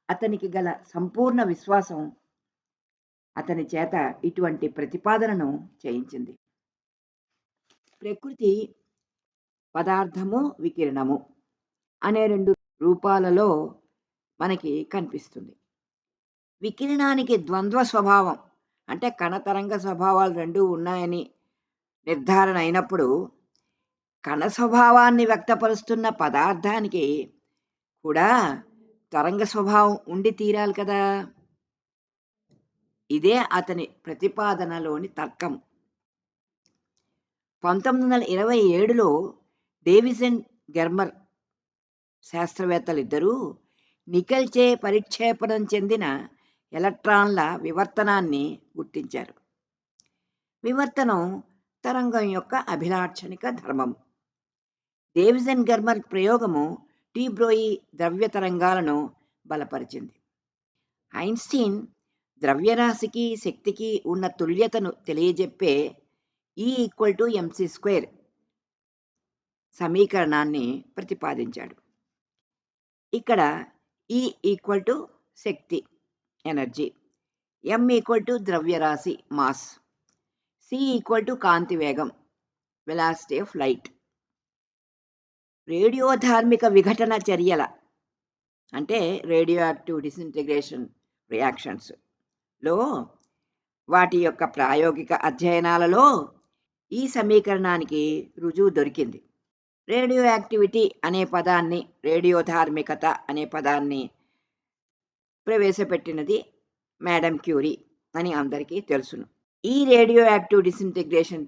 అతనికి గల సంపూర్ణ విశ్వాసం అతని చేత ఇటువంటి ప్రతిపాదనను చేయించింది. ప్రకృతి పదార్థము, వికిరణము అనే రెండు రూపాలలో మనకి కనిపిస్తుంది. వికిరణానికి ద్వంద్వ స్వభావం అంటే కణతరంగ స్వభావాలు రెండూ ఉన్నాయని నిర్ధారణ అయినప్పుడు కణ స్వభావాన్ని వ్యక్తపరుస్తున్న పదార్థానికి కూడా తరంగ స్వభావం ఉండి తీరాలి కదా. ఇదే అతని ప్రతిపాదనలోని తర్కం. 1927లో డేవిసన్ గెర్మర్ శాస్త్రవేత్తలిద్దరూ నికెల్చే పరిక్షేపణం చెందిన ఎలక్ట్రాన్ల వివర్తనాన్ని గుర్తించారు. వివర్తనం తరంగం యొక్క అభిలాక్షణిక ధర్మం. డేవిసన్ గెర్మర్ ప్రయోగము డి బ్రోయి ద్రవ్య తరంగాలను బలపరిచింది. ఐన్స్టీన్ ద్రవ్యరాశికి శక్తికి ఉన్న తుల్యతను తెలియజెప్పే E=mc² సమీకరణాన్ని ప్రతిపాదించాడు. ఇక్కడ E equal to Shakti energy, m equal to ద్రవ్యరాశి మాస్, c ఈక్వల్ టు కాంతి వేగం వెలాసిటీ ఆఫ్ లైట్. రేడియోధార్మిక విఘటన చర్యల అంటే రేడియో యాక్టివ్ డిసింటిగ్రేషన్ రియాక్షన్స్ లో వాటి యొక్క ప్రాయోగిక అధ్యయనాలలో ఈ సమీకరణానికి రుజువు దొరికింది. రేడియో యాక్టివిటీ అనే పదాన్ని, రేడియోధార్మికత అనే పదాన్ని ప్రవేశపెట్టినది మేడం క్యూరీ అని అందరికీ తెలుసును. ఈ రేడియో యాక్టివ్ డిసింటిగ్రేషన్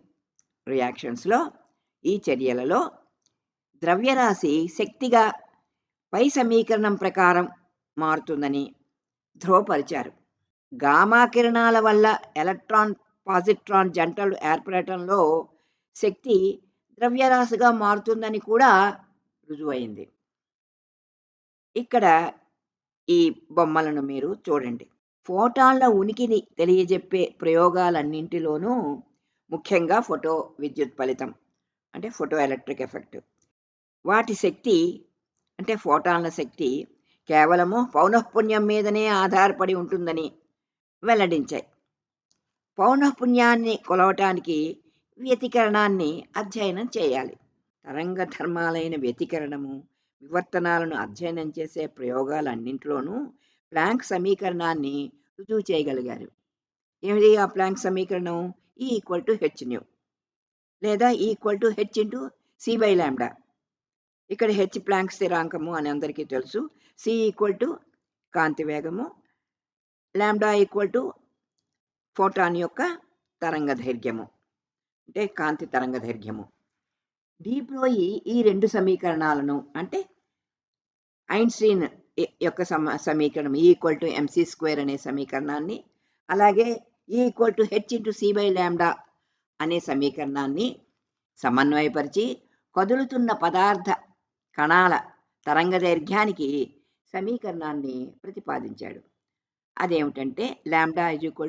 రియాక్షన్స్లో, ఈ చర్యలలో ద్రవ్యరాశి శక్తిగా పై సమీకరణం ప్రకారం మారుతుందని ధృవపరిచారు. గామా కిరణాల వల్ల ఎలక్ట్రాన్ పాజిట్రాన్ జంటలు ఏర్పడటంలో శక్తి ద్రవ్యరాశిగా మారుతుందని కూడా రుజువైంది. ఇక్కడ ఈ బొమ్మలను మీరు చూడండి. ఫోటాన్ల ఉనికిని తెలియజెప్పే ప్రయోగాలన్నింటిలోనూ ముఖ్యంగా ఫోటో విద్యుత్ ఫలితం అంటే ఫోటో ఎలక్ట్రిక్ ఎఫెక్ట్, వాటి శక్తి అంటే ఫోటాన్ల శక్తి కేవలము పౌనఃపున్యం మీదనే ఆధారపడి ఉంటుందని వెల్లడించాయి. పౌనఃపున్యాన్ని కొలవటానికి వ్యతికరణాన్ని అధ్యయనం చేయాలి. తరంగ ధర్మాలైన వ్యతికరణము, వివర్తనాలను అధ్యయనం చేసే ప్రయోగాలన్నింటిలోనూ ప్లాంక్ సమీకరణాన్ని రుజువు చేయగలిగారు. ఏమిటి ఆ ప్లాంక్ సమీకరణం? E=hν లేదా E=h/c/λ. ఇక్కడ h ప్లాంక్ స్థిరాంకము అని అందరికీ తెలుసు. c కాంతి వేగము, λ ఫోటాన్ యొక్క తరంగ దైర్ఘ్యము అంటే కాంతి తరంగ దైర్ఘ్యము. డి బ్రోయి ఈ రెండు సమీకరణాలను అంటే ఐన్స్టీన్ యొక్క సమీకరణం E=mc² అనే సమీకరణాన్ని, అలాగే E=h/c/λ అనే సమీకరణాన్ని సమన్వయపరిచి కదులుతున్న పదార్థ కణాల తరంగ దైర్ఘ్యానికి సమీకరణాన్ని ప్రతిపాదించాడు. అదేమిటంటే λ=h/mc.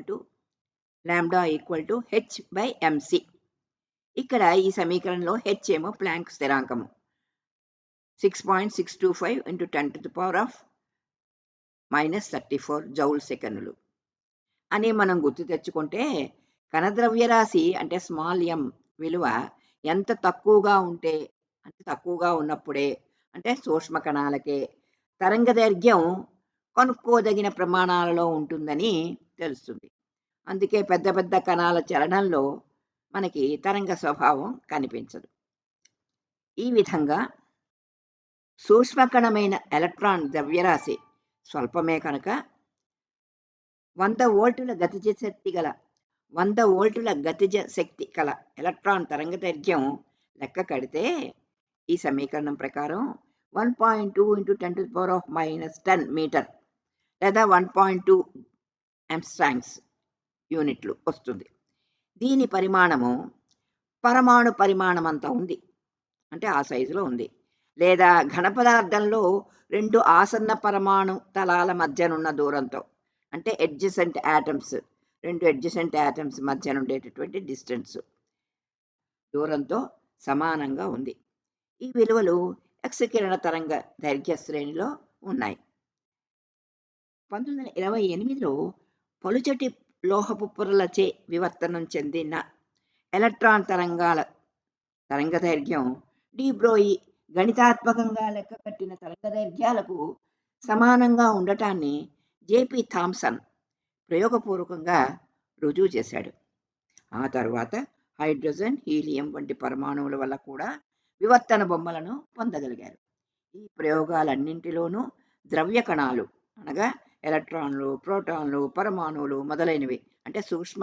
ఇక్కడ ఈ సమీకరణంలో h ఏమో ప్లాంక్ స్థిరాంకము 6.625 × 10⁻⁻34 జౌల్ సెకన్లు అని మనం గుర్తు తెచ్చుకుంటే, కణద్రవ్యరాశి అంటే స్మాల్ m విలువ ఎంత తక్కువగా ఉంటే, అంత తక్కువగా ఉన్నప్పుడే అంటే సూక్ష్మ కణాలకే తరంగ దైర్ఘ్యం కనుక్కోదగిన ప్రమాణాలలో ఉంటుందని తెలుస్తుంది. అందుకే పెద్ద పెద్ద కణాల చలనంలో మనకి తరంగ స్వభావం కనిపించదు. ఈ విధంగా సూక్ష్మకణమైన ఎలక్ట్రాన్ ద్రవ్యరాశి స్వల్పమే కనుక 100 వోల్టుల గతిజ శక్తి కల ఎలక్ట్రాన్ తరంగ దైర్ఘ్యం లెక్క కడితే ఈ సమీకరణం ప్రకారం 1.2 × 10⁻⁻10 మీటర్ లేదా 1.2 ఆంస్ట్రాంగ్స్ యూనిట్లు వస్తుంది. దీని పరిమాణము పరమాణు పరిమాణమంతా ఉంది అంటే ఆ సైజులో ఉంది. లేదా ఘన పదార్థంలో రెండు ఆసన్న పరమాణు తలాల మధ్యనున్న దూరంతో అంటే రెండు ఎడ్జసెంట్ యాటమ్స్ మధ్య ఉండేటటువంటి డిస్టెన్స్ దూరంతో సమానంగా ఉంది. ఈ విలువలు ఎక్స్ కిరణ తరంగ దైర్ఘ్య శ్రేణిలో ఉన్నాయి. 1928లో పలుచటి లోహపు పొరలచే వివర్తనం చెందిన ఎలక్ట్రాన్ తరంగాల తరంగ దైర్ఘ్యం డి బ్రోయి గణితాత్మకంగా లెక్క కట్టిన తరంగ దైర్ఘ్యాలకు సమానంగా ఉండటాన్ని జేపీ థామ్సన్ ప్రయోగపూర్వకంగా రుజువు చేశాడు. ఆ తర్వాత హైడ్రోజన్, హీలియం వంటి పరమాణువుల వల్ల కూడా వివర్తన బొమ్మలను పొందగలిగారు. ఈ ప్రయోగాలన్నింటిలోనూ ద్రవ్య కణాలు అనగా ఎలక్ట్రాన్లు, ప్రోటాన్లు, పరమాణువులు మొదలైనవి అంటే సూక్ష్మ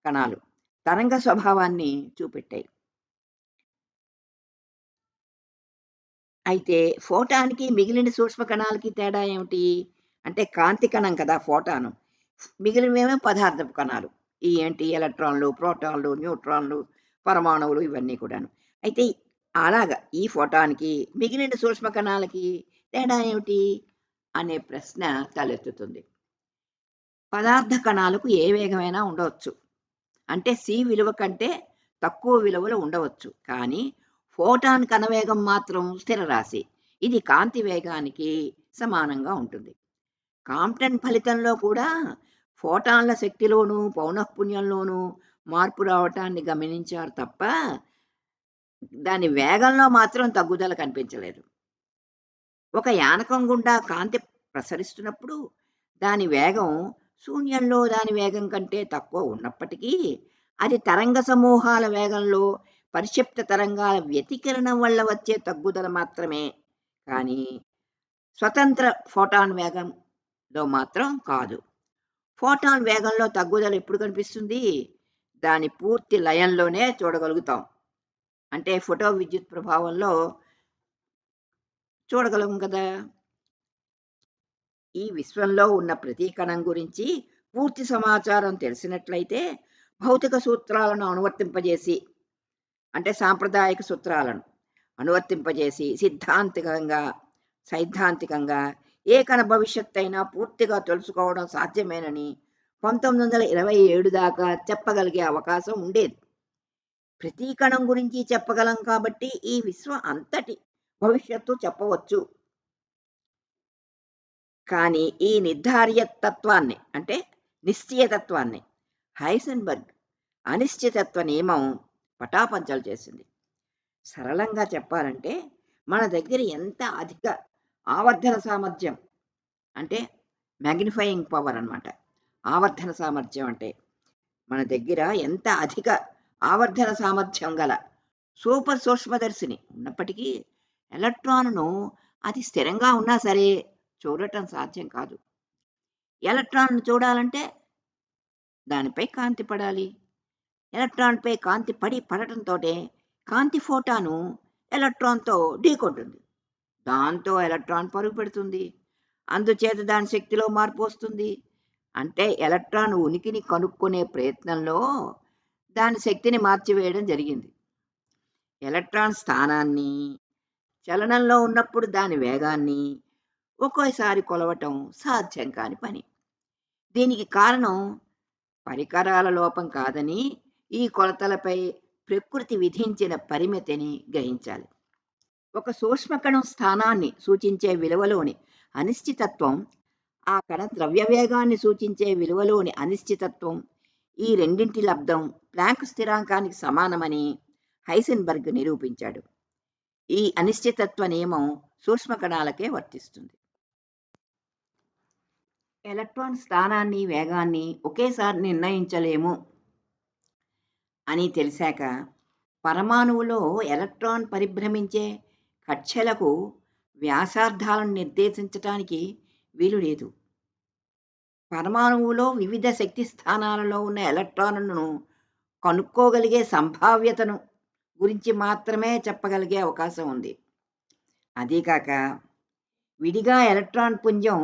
కణాలు తరంగ స్వభావాన్ని చూపెట్టాయి. అయితే ఫోటాన్కి మిగిలిన సూక్ష్మ కణాలకి తేడా ఏమిటి అంటే కాంతి కణం కదా ఫోటాను, మిగిలినవేమో పదార్థపు కణాలు. ఈ ఏంటి ఎలక్ట్రాన్లు, ప్రోటాన్లు, న్యూట్రాన్లు, పరమాణువులు ఇవన్నీ కూడాను. అయితే అలాగా ఈ ఫోటాన్కి మిగిలిన సూక్ష్మ కణాలకి తేడా ఏమిటి అనే ప్రశ్న తలెత్తుతుంది. పదార్థ కణాలకు ఏ వేగమైనా ఉండవచ్చు. అంటే సి విలువ కంటే తక్కువ విలువలు ఉండవచ్చు. కానీ ఫోటాన్ కణవేగం మాత్రం స్థిరరాశి. ఇది కాంతి వేగానికి సమానంగా ఉంటుంది. కాంప్టన్ ఫలితంలో కూడా ఫోటాన్ల శక్తిలోనూ, పౌనఃపున్యంలోనూ మార్పు రావటాన్ని గమనించారు తప్ప, దాని వేగంలో మాత్రం తగ్గుదల కనిపించలేదు. ఒక యానకం గుండా కాంతి ప్రసరిస్తున్నప్పుడు దాని వేగం శూన్యంలో దాని వేగం కంటే తక్కువ ఉన్నప్పటికీ, అది తరంగ సమూహాల వేగంలో పరిక్షిప్త తరంగాల వ్యతికరణం వల్ల వచ్చే తగ్గుదల మాత్రమే, కానీ స్వతంత్ర ఫోటాన్ వేగంలో మాత్రం కాదు. ఫోటాన్ వేగంలో తగ్గుదల ఎప్పుడు కనిపిస్తుంది? దాని పూర్తి లయంలోనే చూడగలుగుతాం. అంటే ఫోటో విద్యుత్ ప్రభావంలో చూడగలం కదా! ఈ విశ్వంలో ఉన్న ప్రతి కణం గురించి పూర్తి సమాచారం తెలిసినట్లయితే, భౌతిక సూత్రాలను అనువర్తింపజేసి, అంటే సాంప్రదాయిక సూత్రాలను అనువర్తింపజేసి సైద్ధాంతికంగా ఏ కణ భవిష్యత్తైనా పూర్తిగా తెలుసుకోవడం సాధ్యమేనని 1927 దాకా చెప్పగలిగే అవకాశం ఉండేది. ప్రతి కణం గురించి చెప్పగలం కాబట్టి ఈ విశ్వం అంతటి భవిష్యత్తు చెప్పవచ్చు. కానీ ఈ నిర్ధార్యతత్వాన్ని, అంటే నిశ్చయతత్వాన్ని, హైసెన్బర్గ్ అనిశ్చితత్వ నియమం పటాపంచలు చేసింది. సరళంగా చెప్పాలంటే, మన దగ్గర ఎంత అధిక ఆవర్ధన సామర్థ్యం, అంటే మ్యాగ్నిఫైయింగ్ పవర్ అన్నమాట. ఆవర్ధన సామర్థ్యం అంటే మన దగ్గర ఎంత అధిక ఆవర్ధన సామర్థ్యం గల సూపర్ సూక్ష్మదర్శిని ఉన్నప్పటికీ, ఎలక్ట్రాన్ను అది స్థిరంగా ఉన్నా సరే చూడటం సాధ్యం కాదు. ఎలక్ట్రాన్ను చూడాలంటే దానిపై కాంతి పడాలి. ఎలక్ట్రాన్పై కాంతి పడటంతోటే కాంతి ఫోటాను ఎలక్ట్రాన్తో ఢీకొంటుంది. దాంతో ఎలక్ట్రాన్ పరుగు పెడుతుంది. అందుచేత దాని శక్తిలో మార్పు వస్తుంది. అంటే ఎలక్ట్రాన్ ఉనికిని కనుక్కునే ప్రయత్నంలో దాని శక్తిని మార్చివేయడం జరిగింది. ఎలక్ట్రాన్ స్థానాన్ని, చలనంలో ఉన్నప్పుడు దాని వేగాన్ని ఒక్కోసారి కొలవటం సాధ్యం కాని పని. దీనికి కారణం పరికరాల లోపం కాదని, ఈ కొలతలపై ప్రకృతి విధించిన పరిమితిని గ్రహించాలి. ఒక సూక్ష్మకణం స్థానాన్ని సూచించే విలువలోని అనిశ్చితత్వం, ఆ కణ ద్రవ్యవేగాన్ని సూచించే విలువలోని అనిశ్చితత్వం, ఈ రెండింటి లబ్ధం ప్లాంక్ స్థిరాంకానికి సమానమని హైసెన్బర్గ్ నిరూపించాడు. ఈ అనిశ్చితత్వ నియమం సూక్ష్మకణాలకే వర్తిస్తుంది. ఎలక్ట్రాన్ స్థానాన్ని, వేగాన్ని ఒకేసారి నిర్ణయించలేము అని తెలిసాక, పరమాణువులో ఎలక్ట్రాన్ పరిభ్రమించే కక్ష్యలకు వ్యాసార్థాలను నిర్దేశించటానికి వీలు లేదు. పరమాణువులో వివిధ శక్తి స్థానాలలో ఉన్న ఎలక్ట్రాన్లను కనుక్కోగలిగే సంభావ్యతను గురించి మాత్రమే చెప్పగలిగే అవకాశం ఉంది. అదీకాక విడిగా ఎలక్ట్రాన్ పుంజం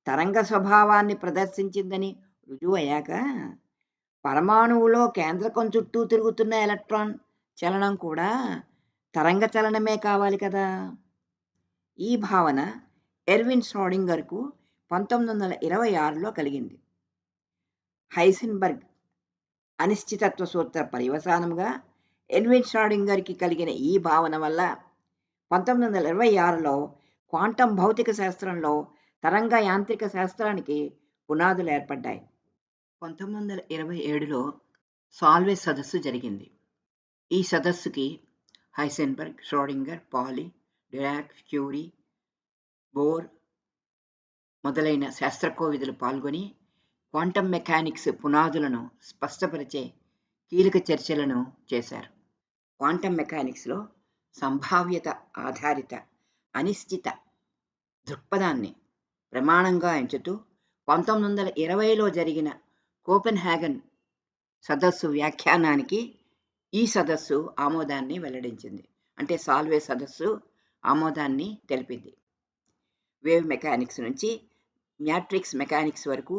తరంగ స్వభావాన్ని ప్రదర్శించిందని రుజువయ్యాక, పరమాణువులో కేంద్రకం చుట్టూ తిరుగుతున్న ఎలక్ట్రాన్ చలనం కూడా తరంగ చలనమే కావాలి కదా. ఈ భావన ఎర్విన్ ష్రోడింగర్కు 1926లో కలిగింది. హైసెన్బర్గ్ అనిశ్చితత్వ సూత్ర పర్యవసానంగా ఎర్విన్ ష్రోడింగర్కి కలిగిన ఈ భావన వల్ల 1926లో క్వాంటం భౌతిక శాస్త్రంలో తరంగ యాంత్రిక శాస్త్రానికి పునాదులు ఏర్పడ్డాయి. 1927లో సాల్వే సదస్సు జరిగింది. ఈ సదస్సుకి Heisenberg, Schrodinger, Pauli, Dirac, Curie, Bohr మొదలైన శాస్త్రకోవిదులు పాల్గొని క్వాంటం మెకానిక్స్ పునాదులను స్పష్టపరిచే కీలక చర్చలను చేశారు. క్వాంటం మెకానిక్స్లో సంభావ్యత ఆధారిత అనిశ్చిత దృక్పథాన్ని ప్రమాణంగా ఎంచుతూ 1920లో జరిగిన కోపెన్హాగన్ సదస్సు వ్యాఖ్యానానికి ఈ సదస్సు ఆమోదాన్ని వెల్లడించింది. అంటే సాల్వే సదస్సు ఆమోదాన్ని తెలిపింది. వేవ్ మెకానిక్స్ నుంచి మ్యాట్రిక్స్ మెకానిక్స్ వరకు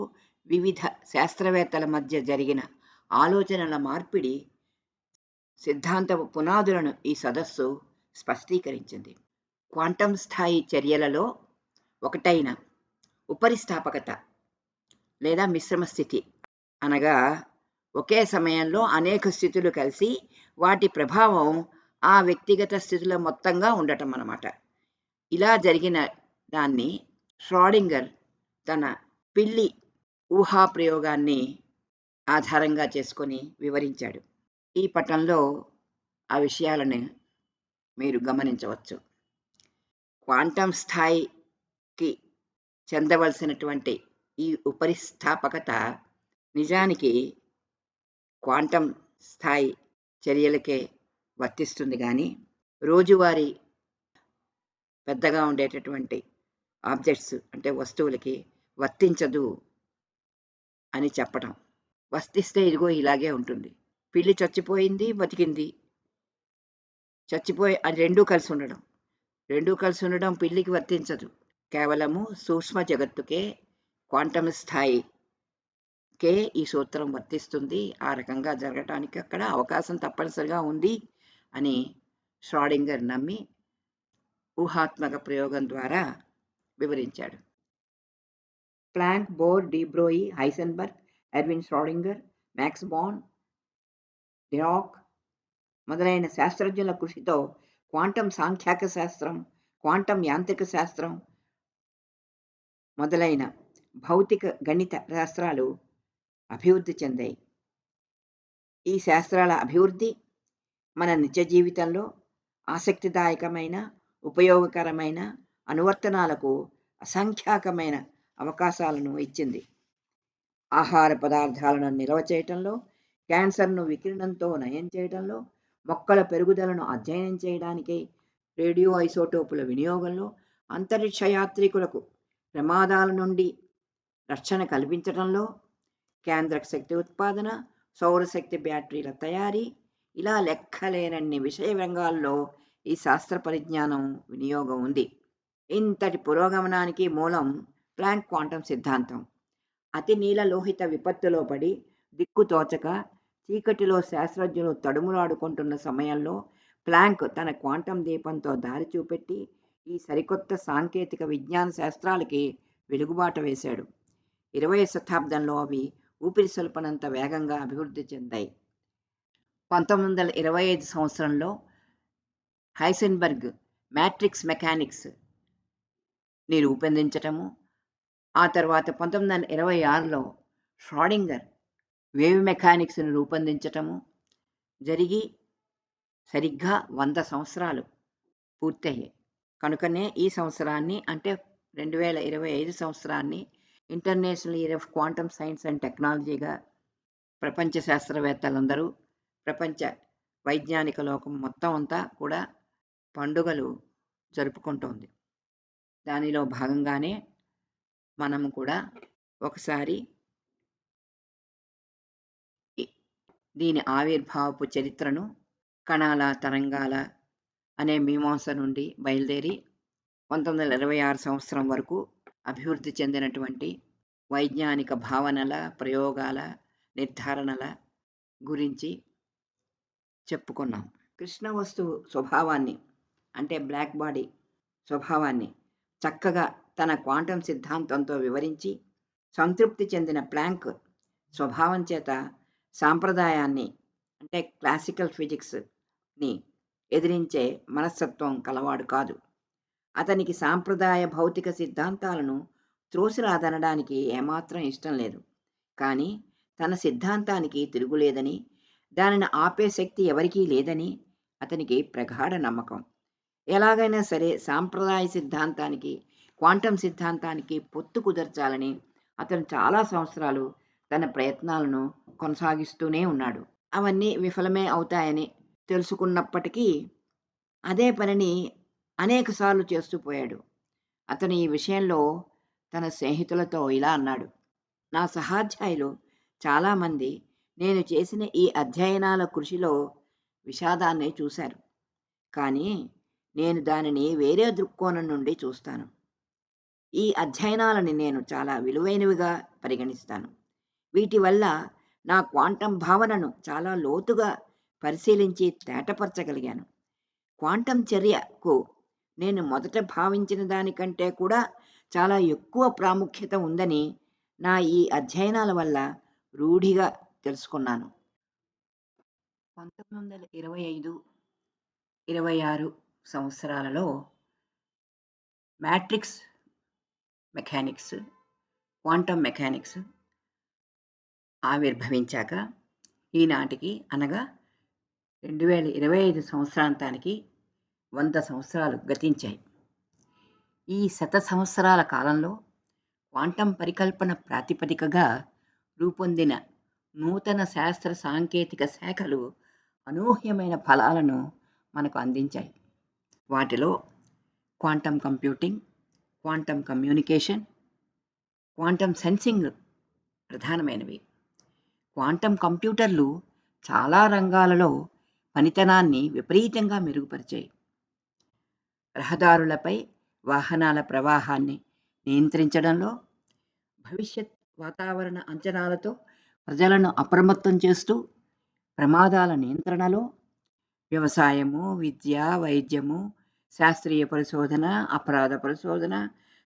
వివిధ శాస్త్రవేత్తల మధ్య జరిగిన ఆలోచనల మార్పిడి సిద్ధాంత పునాదులను ఈ సదస్సు స్పష్టీకరించింది. క్వాంటం స్థాయి చర్యలలో ఒకటైన ఉపరిస్థాపకత లేదా మిశ్రమ స్థితి. అనగా ఒకే సమయంలో అనేక స్థితులు కలిసి వాటి ప్రభావం ఆ వ్యక్తిగత స్థితుల మొత్తంగా ఉండటం అన్నమాట. ఇలా జరిగిన దాన్ని ష్రాడింగర్ తన పిల్లి ఊహా ప్రయోగాన్ని ఆధారంగా చేసుకొని వివరించాడు. ఈ పటంలో ఆ విషయాలను మీరు గమనించవచ్చు. క్వాంటం స్థాయికి చెందవలసినటువంటి ఈ ఉపరిస్థాపకత నిజానికి క్వాంటం స్థాయి చర్యలకే వర్తిస్తుంది కానీ రోజువారీ పెద్దగా ఉండేటటువంటి ఆబ్జెక్ట్స్ అంటే వస్తువులకి వర్తించదు అని చెప్పటం. వర్తిస్తే ఇదిగో ఇలాగే ఉంటుంది. పిల్లి చచ్చిపోయింది, బతికింది. చచ్చిపోయి అది రెండూ కలిసి ఉండడం. రెండూ కలిసి ఉండడం పిల్లికి వర్తించదు. కేవలము సూక్ష్మ జగత్తుకే, క్వాంటం స్థాయికే ఈ సూత్రం వర్తిస్తుంది. ఆ రకంగా జరగటానికి అక్కడ అవకాశం తప్పనిసరిగా ఉంది అని ష్రాడింగర్ నమ్మి ఊహాత్మక ప్రయోగం ద్వారా వివరించాడు. Planck, Bohr, de Broglie, Heisenberg, Erwin Schrodinger, Max Born, Dirac మొదలైన శాస్త్రజ్ఞుల కృషితో క్వాంటం సాంఖ్యక శాస్త్రం, క్వాంటం యాంత్రిక శాస్త్రం మొదలైన భౌతిక గణిత శాస్త్రాలు అభివృద్ధి చెందాయి. ఈ శాస్త్రాల అభివృద్ధి మన నిత్య జీవితంలో ఆసక్తిదాయకమైన, ఉపయోగకరమైన అనువర్తనాలకు అసంఖ్యాకమైన అవకాశాలను ఇచ్చింది. ఆహార పదార్థాలను నిల్వ చేయటంలో, క్యాన్సర్ను వికిరణంతో నయం చేయటంలో, మొక్కల పెరుగుదలను అధ్యయనం చేయడానికి, రేడియో ఐసోటోపుల వినియోగంలో, అంతరిక్ష యాత్రికులకు ప్రమాదాల నుండి రక్షణ కల్పించడంలో, కేంద్రక శక్తి ఉత్పాదన, సౌరశక్తి బ్యాటరీల తయారీ, ఇలా లెక్కలేనన్ని విషయ రంగాల్లో ఈ శాస్త్ర పరిజ్ఞానం వినియోగం ఉంది. ఇంతటి పురోగమనానికి మూలం ప్లాంక్ క్వాంటం సిద్ధాంతం. అతి నీల లోహిత విపత్తులో పడి దిక్కుతోచక చీకటిలో శాస్త్రజ్ఞులు తడుములాడుకుంటున్న సమయంలో ప్లాంక్ తన క్వాంటం దీపంతో దారి చూపెట్టి ఈ సరికొత్త సాంకేతిక విజ్ఞాన శాస్త్రాలకి వెలుగుబాట వేశాడు. 20వ శతాబ్దంలో అవి ఊపిరి సొల్పనంత వేగంగా అభివృద్ధి చెందాయి. 1925 సంవత్సరంలో హైసెన్బర్గ్ మ్యాట్రిక్స్ మెకానిక్స్ ని రూపొందించటము, ఆ తర్వాత 1926లో ష్రాడింగర్ వేవ్ మెకానిక్స్ను రూపొందించటము జరిగి సరిగ్గా 100 సంవత్సరాలు పూర్తయ్యాయి. కనుకనే ఈ సంవత్సరాన్ని అంటే 2025 సంవత్సరాన్ని International Year of Quantum Science and టెక్నాలజీగా ప్రపంచ శాస్త్రవేత్తలందరూ, ప్రపంచ వైజ్ఞానిక లోకం మొత్తం అంతా కూడా పండుగలు జరుపుకుంటోంది. దానిలో భాగంగానే మనము కూడా ఒకసారి దీని ఆవిర్భావపు చరిత్రను కణాల, తరంగాల అనే మీమాంస నుండి బయలుదేరి 1926 సంవత్సరం వరకు అభివృద్ధి చెందినటువంటి వైజ్ఞానిక భావనల, ప్రయోగాల, నిర్ధారణల గురించి చెప్పుకున్నాం. కృష్ణ వస్తువు స్వభావాన్ని అంటే బ్లాక్ బాడీ స్వభావాన్ని చక్కగా తన క్వాంటం సిద్ధాంతంతో వివరించి సంతృప్తి చెందిన ప్లాంక్ స్వభావం చేత సాంప్రదాయాన్ని అంటే క్లాసికల్ ఫిజిక్స్ని ఎదిరించే మనస్తత్వం కలవాడు కాదు. అతనికి సాంప్రదాయ భౌతిక సిద్ధాంతాలను త్రోసిరాదనడానికి ఏమాత్రం ఇష్టం లేదు. కానీ తన సిద్ధాంతానికి తిరుగులేదని, దానిని ఆపే శక్తి ఎవరికీ లేదని అతనికి ప్రగాఢ నమ్మకం. ఎలాగైనా సరే సాంప్రదాయ సిద్ధాంతానికి, క్వాంటం సిద్ధాంతానికి పొత్తు కుదర్చాలని అతను చాలా సంవత్సరాలు తన ప్రయత్నాలను కొనసాగిస్తూనే ఉన్నాడు. అవన్నీ విఫలమే అవుతాయని తెలుసుకున్నప్పటికీ అదే పనిని అనేకసార్లు చేస్తూ పోయాడు. అతను ఈ విషయంలో తన స్నేహితులతో ఇలా అన్నాడు: నా సహాధ్యాయులు చాలామంది నేను చేసిన ఈ అధ్యయనాల కృషిలో విషాదాన్ని చూశారు. కానీ నేను దానిని వేరే దృక్కోణం నుండి చూస్తాను. ఈ అధ్యయనాలని నేను చాలా విలువైనవిగా పరిగణిస్తాను. వీటి వల్ల నా క్వాంటం భావనను చాలా లోతుగా పరిశీలించి తేటపరచగలిగాను. క్వాంటం చర్యకు నేను మొదట భావించిన దానికంటే కూడా చాలా ఎక్కువ ప్రాముఖ్యత ఉందని నా ఈ అధ్యయనాల వల్ల రూఢిగా తెలుసుకున్నాను. 1925, 26 సంవత్సరాలలో మ్యాట్రిక్స్ మెకానిక్స్, క్వాంటం మెకానిక్స్ ఆవిర్భవించాక ఈనాటికి అనగా 2025 సంవత్సరాంతానికి 100 సంవత్సరాలు గతించాయి. ఈ శత సంవత్సరాల కాలంలో క్వాంటం పరికల్పన ప్రాతిపదికగా రూపొందిన నూతన శాస్త్ర సాంకేతిక శాఖలు అనూహ్యమైన ఫలాలను మనకు అందించాయి. వాటిలో quantum computing, quantum communication, quantum sensing ప్రధానమైనవి. క్వాంటం కంప్యూటర్లు చాలా రంగాలలో పనితనాన్ని విపరీతంగా మెరుగుపరిచాయి. రహదారులపై వాహనాల ప్రవాహాన్ని నియంత్రించడంలో, భవిష్యత్ వాతావరణ అంచనాలతో ప్రజలను అప్రమత్తం చేస్తూ ప్రమాదాల నియంత్రణలో, వ్యవసాయము, విద్య, వైద్యము, శాస్త్రీయ పరిశోధన, అపరాధ పరిశోధన,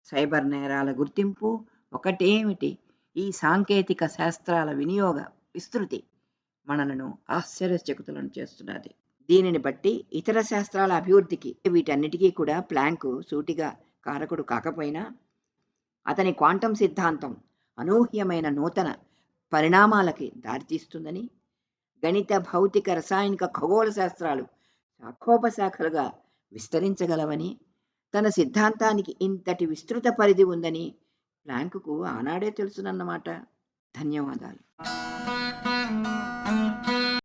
సైబర్ నేరాల గుర్తింపు ఒకటేమిటి, ఈ సాంకేతిక శాస్త్రాల వినియోగ విస్తృతి మనలను ఆశ్చర్యచకితులను చేస్తున్నది. దీనిని బట్టి ఇతర శాస్త్రాల అభివృద్ధికి వీటన్నిటికీ కూడా ప్లాంక్ సూటిగా కారకుడు కాకపోయినా అతని క్వాంటం సిద్ధాంతం అనూహ్యమైన నూతన పరిణామాలకి దారితీస్తుందని, గణిత, భౌతిక, రసాయనిక, ఖగోళ శాస్త్రాలు శాఖోపశాఖలుగా విస్తరించగలవని, తన సిద్ధాంతానికి ఇంతటి విస్తృత పరిధి ఉందని ప్లాంక్కు ఆనాడే తెలుసునన్నమాట. ధన్యవాదాలు.